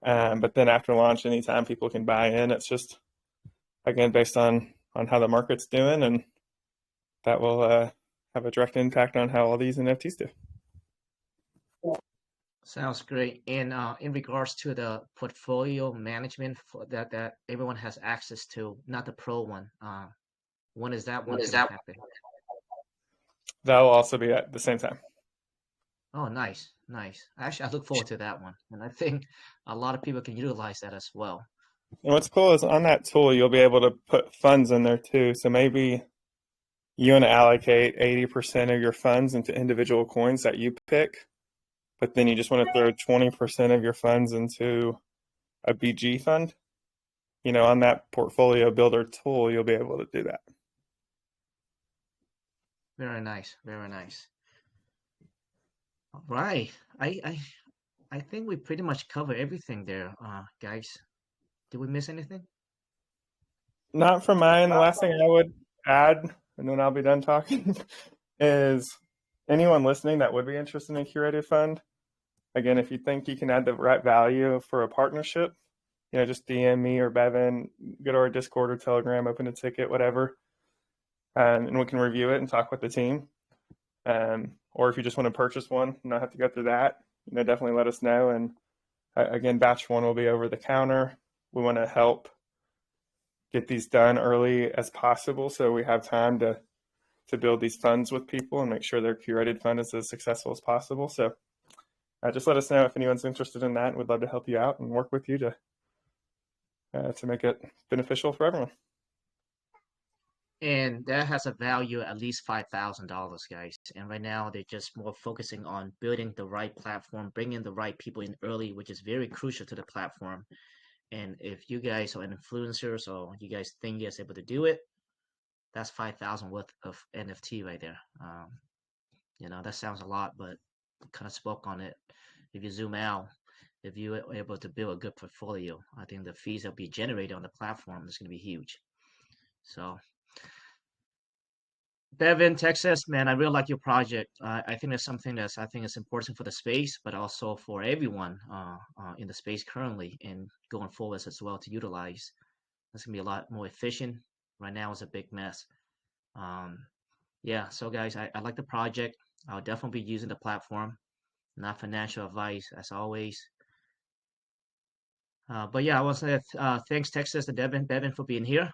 But then after launch, anytime people can buy in, it's just, again, based on how the market's doing, and that will have a direct impact on how all these NFTs do. Sounds great. And in regards to the portfolio management for that everyone has access to, not the pro one, when is that one going to happen? That will also be at the same time. Oh, nice, nice. Actually, I look forward to that one, and I think a lot of people can utilize that as well. And what's cool is on that tool, you'll be able to put funds in there too. So maybe you want to allocate 80% of your funds into individual coins that you pick, but then you just want to throw 20% of your funds into a BG fund. You know, on that portfolio builder tool, you'll be able to do that. Very nice, very nice. All right, I think we pretty much covered everything there, guys. Did we miss anything? Not from mine. The last thing I would add, and then I'll be done talking, is anyone listening that would be interested in a curated fund. Again, if you think you can add the right value for a partnership, you know, just DM me or Bevan, go to our Discord or Telegram, open a ticket, whatever, and we can review it and talk with the team. Or if you just want to purchase one, not have to go through that, you know, definitely let us know. And again, batch one will be over the counter. We want to help get these done early as possible so we have time to build these funds with people and make sure their curated fund is as successful as possible. So just let us know if anyone's interested in that. We'd love to help you out and work with you to make it beneficial for everyone. And that has a value at least $5,000, guys. And right now they're just more focusing on building the right platform, bringing the right people in early, which is very crucial to the platform. And if you guys are influencers or you guys think you're able to do it, that's 5,000 worth of NFT right there. You know, that sounds a lot, but kind of spoke on it. If you zoom out, if you are able to build a good portfolio, I think the fees that will be generated on the platform is going to be huge. So, Bevan, Texas, man, I really like your project. I think it's something that's I think is important for the space, but also for everyone in the space currently and going forward as well to utilize. It's gonna be a lot more efficient. Right now, it's a big mess. Yeah, so guys, I like the project. I'll definitely be using the platform. Not financial advice, as always. But yeah, I want to say thanks, Texas, to Bevan for being here,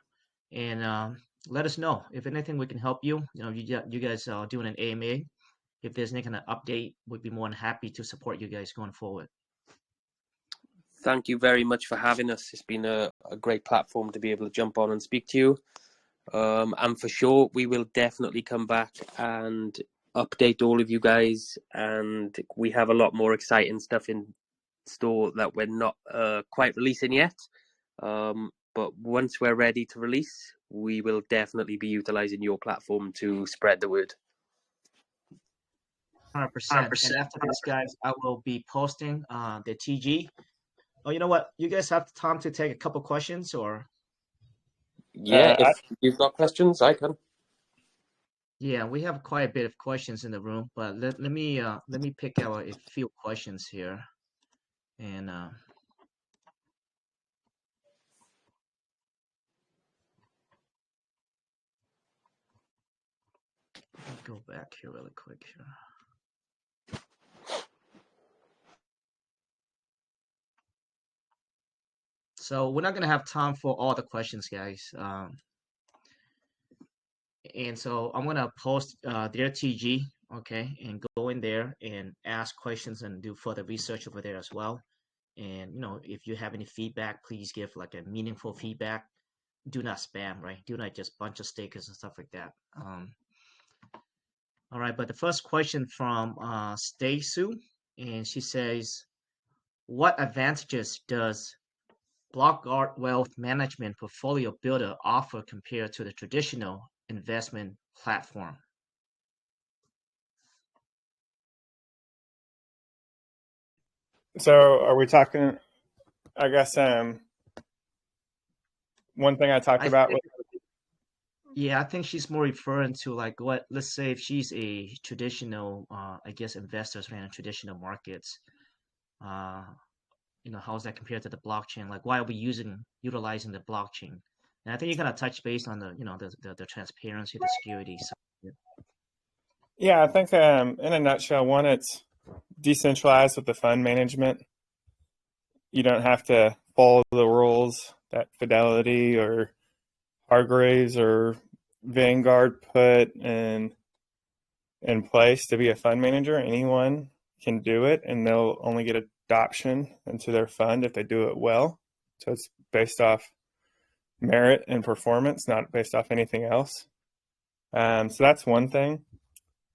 and let us know if anything we can help you. You know, you guys are doing an AMA. If there's any kind of update, we'd be more than happy to support you guys going forward. Thank you very much for having us. It's been a great platform to be able to jump on and speak to you. And for sure, we will definitely come back and update all of you guys. And we have a lot more exciting stuff in store that we're not quite releasing yet. But once we're ready to release, we will definitely be utilizing your platform to spread the word. 100%. And after this, guys, I will be posting the TG. Oh, you know what? You guys have time to take a couple questions, or? Yeah, if you've got questions, I can. Yeah, we have quite a bit of questions in the room, but let me pick out a few questions here, and go back here really quick here. So we're not gonna have time for all the questions, guys. And so I'm gonna post their TG, okay, and go in there and ask questions and do further research over there as well. And you know, if you have any feedback, please give like a meaningful feedback. Do not spam, right? Do not just bunch of stickers and stuff like that. All right, but the first question from Stacey, and she says, what advantages does Blockguard Wealth Management Portfolio Builder offer compared to the traditional investment platform? So are we talking, I guess, one thing I talked about was, yeah, I think she's more referring to like what, let's say if she's a traditional, I guess investors in traditional markets, you know, how's that compared to the blockchain? Like, why are we utilizing the blockchain? And I think you kind of touch base on the, you know, the transparency, the security. So, yeah, I think in a nutshell, one, it's decentralized with the fund management. You don't have to follow the rules that Fidelity or Hargraves or Vanguard put in place to be a fund manager. Anyone can do it, and they'll only get adoption into their fund if they do it well. So it's based off merit and performance, not based off anything else. So that's one thing.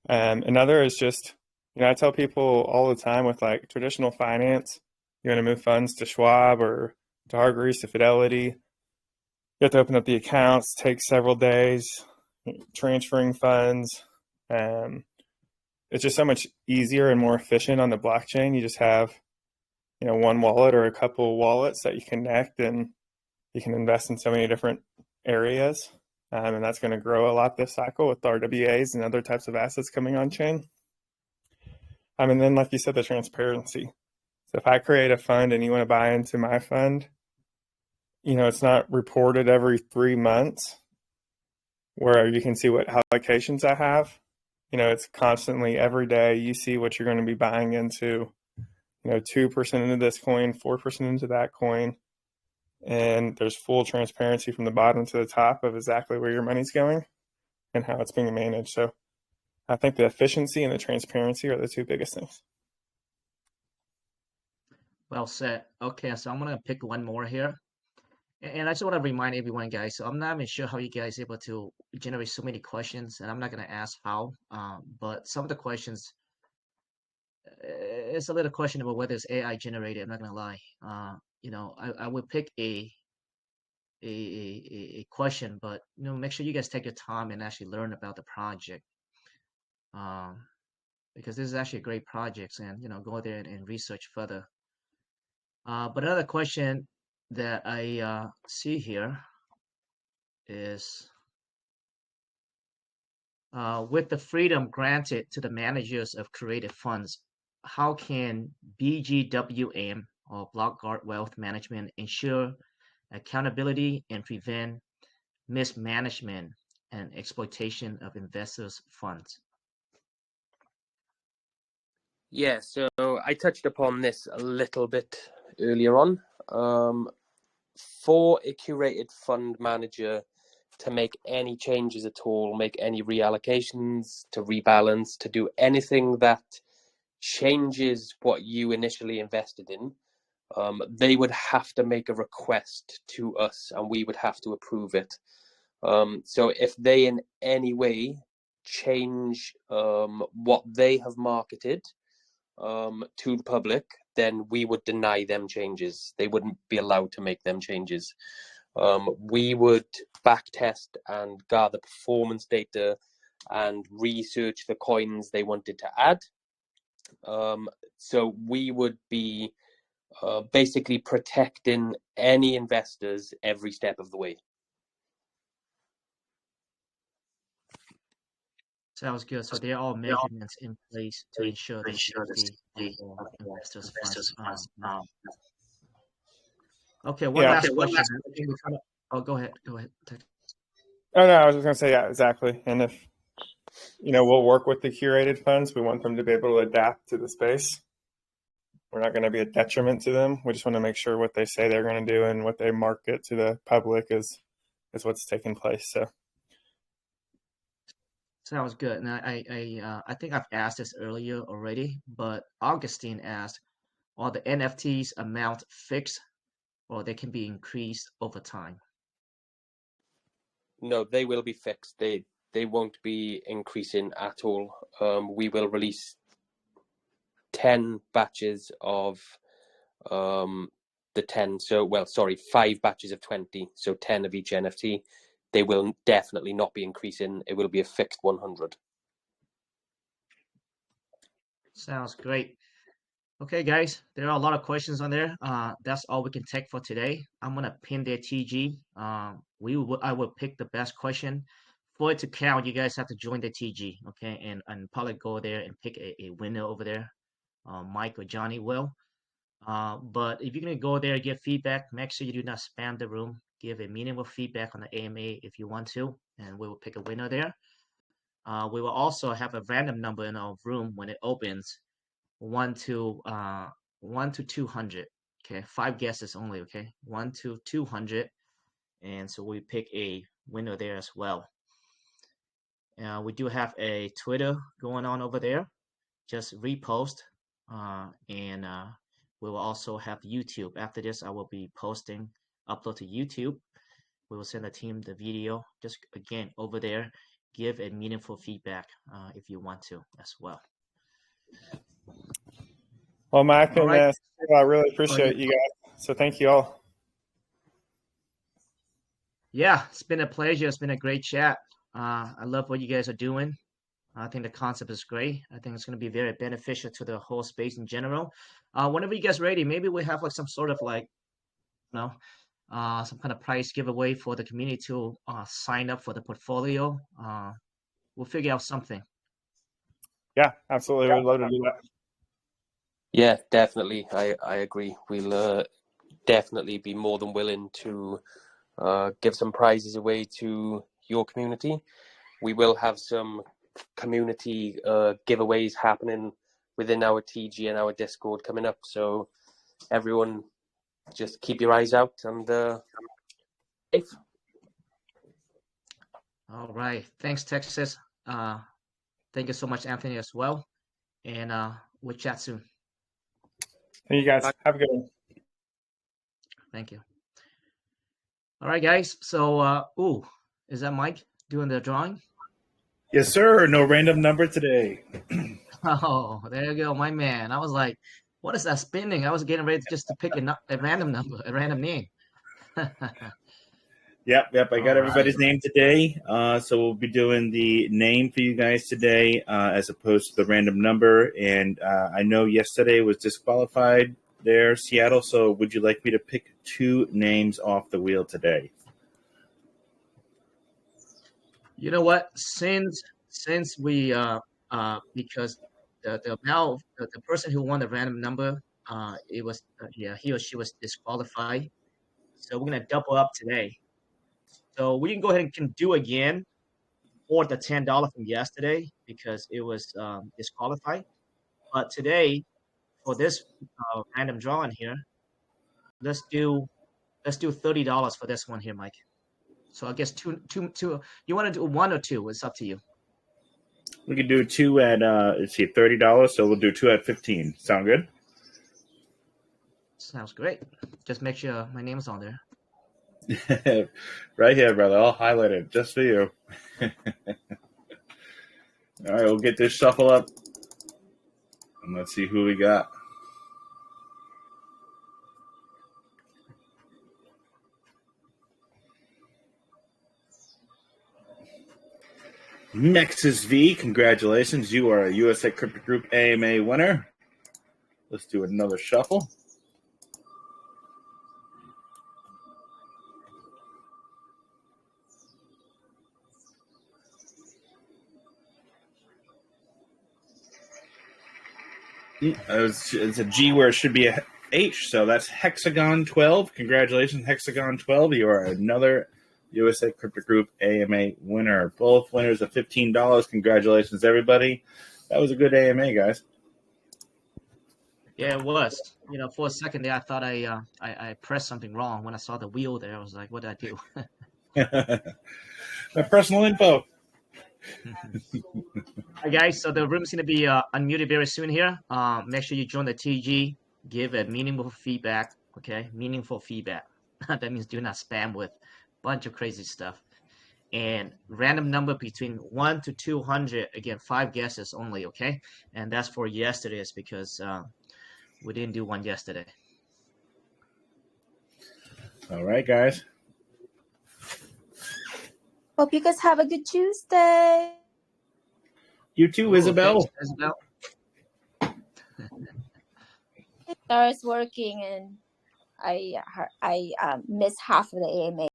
Another is just, I tell people all the time with like traditional finance, you want to move funds to Schwab or to Hargreaves, to Fidelity, you have to open up the accounts, takes several days, transferring funds. It's just so much easier and more efficient on the blockchain. You just have, one wallet or a couple wallets that you connect, and you can invest in so many different areas. And that's going to grow a lot this cycle with RWAs and other types of assets coming on chain. And then, like you said, the transparency. So if I create a fund and you want to buy into my fund, it's not reported every 3 months where you can see what allocations I have. It's constantly every day you see what you're going to be buying into, 2% into this coin, 4% into that coin. And there's full transparency from the bottom to the top of exactly where your money's going and how it's being managed. So I think the efficiency and the transparency are the two biggest things. Well said. Okay, so I'm gonna pick one more here. And I just want to remind everyone, guys, so I'm not even sure how you guys are able to generate so many questions, and I'm not going to ask how, but some of the questions, it's a little questionable whether it's AI generated. I'm not going to lie. I would pick a question, but make sure you guys take your time and actually learn about the project, because this is actually a great project, and go there and research further. But another question that I see here is, with the freedom granted to the managers of Curated funds, how can BGWM or Blockguard Wealth Management ensure accountability and prevent mismanagement and exploitation of investors' funds? Yeah, so I touched upon this a little bit earlier on. For a curated fund manager to make any changes at all, make any reallocations, to rebalance, to do anything that changes what you initially invested in, they would have to make a request to us and we would have to approve it. So if they in any way change what they have marketed to the public, then we would deny them changes. They wouldn't be allowed to make them changes. We would backtest and gather performance data and research the coins they wanted to add. So we would be basically protecting any investors every step of the way. Sounds good. So there are all measurements in place to ensure the safety of investors' funds. Okay, one last question. Oh, go ahead. Go ahead. Oh, no, I was just going to say, yeah, exactly. And if, we'll work with the curated funds, we want them to be able to adapt to the space. We're not going to be a detriment to them. We just want to make sure what they say they're going to do and what they market to the public is what's taking place. So. Sounds good. And I think I've asked this earlier already, but Augustine asked, are the NFTs amount fixed or they can be increased over time? No, they will be fixed. They won't be increasing at all. We will release 10 batches of the 10. So, 5 batches of 20. So 10 of each NFT. They will definitely not be increasing. It will be a fixed 100. Sounds great. Okay, guys, there are a lot of questions on there. That's all we can take for today. I'm gonna pin their TG. I will pick the best question. For it to count, you guys have to join the TG, okay? And probably go there and pick a winner over there. Mike or Johnny will. But if you're gonna go there and give feedback, make sure you do not spam the room. Give a meaningful feedback on the AMA if you want to, and we will pick a winner there. We will also have a random number in our room when it opens. 1 to 200. Okay, 5 guesses only. Okay, 1 to 200, and so we pick a winner there as well. We do have a Twitter going on over there. Just repost, and we will also have YouTube. After this, I will be upload to YouTube. We will send the team the video. Just again over there, give a meaningful feedback if you want to as well. Well, Mike and right. Steve, I really appreciate you guys. So thank you all. Yeah, it's been a pleasure. It's been a great chat. I love what you guys are doing. I think the concept is great. I think it's going to be very beneficial to the whole space in general. Whenever you guys ready, maybe we have like some sort of like, some kind of prize giveaway for the community to sign up for the portfolio. We'll figure out something. Yeah, absolutely. We'd love to do that. Yeah, definitely. I agree. We'll definitely be more than willing to give some prizes away to your community. We will have some community giveaways happening within our TG and our Discord coming up. So everyone, just keep your eyes out and safe. All right. Thanks, Texas. Thank you so much, Anthony, as well. And we'll chat soon. Thank you guys. Have a good one. Thank you. All right, guys. So, is that Mike doing the drawing? Yes, sir. No random number today. Oh, there you go, my man. I was like, what is that spinning? I was getting ready just to pick a random number, a random name. Yep. I got everybody's name today. So we'll be doing the name for you guys today as opposed to the random number. And I know yesterday was disqualified there, Seattle. So would you like me to pick 2 names off the wheel today? You know what? Since we because the person who won the random number, it was he or she was disqualified. So we're gonna double up today. So we can go ahead and can do again for the $10 from yesterday because it was disqualified. But today, for this random drawing here, let's do $30 for this one here, Mike. So I guess two. You want to do 1 or 2? It's up to you. We could do 2 at let's see, $30. So we'll do 2 at 15. Sound good? Sounds great. Just make sure my name's on there. Right here, brother. I'll highlight it just for you. All right, we'll get this shuffle up. And let's see who we got. Nexus V, congratulations. You are a USA Crypto Group AMA winner. Let's do another shuffle. It's a G where it should be a H, so that's Hexagon 12. Congratulations, Hexagon 12. You are another USA Crypto Group AMA winner. Both winners of $15. Congratulations, everybody. That was a good AMA, guys. Yeah, it was. For a second there, I thought I pressed something wrong. When I saw the wheel there, I was like, what did I do? My personal info. Hi, guys. So the room's going to be unmuted very soon here. Make sure you join the TG. Give a meaningful feedback, okay? Meaningful feedback. That means do not spam with a bunch of crazy stuff. And random number between 1 to 200. Again, 5 guesses only, okay? And that's for yesterday's because we didn't do one yesterday. All right, guys. Hope you guys have a good Tuesday. You too, Isabel. Thanks, Isabel. It starts working, and I missed half of the AMA.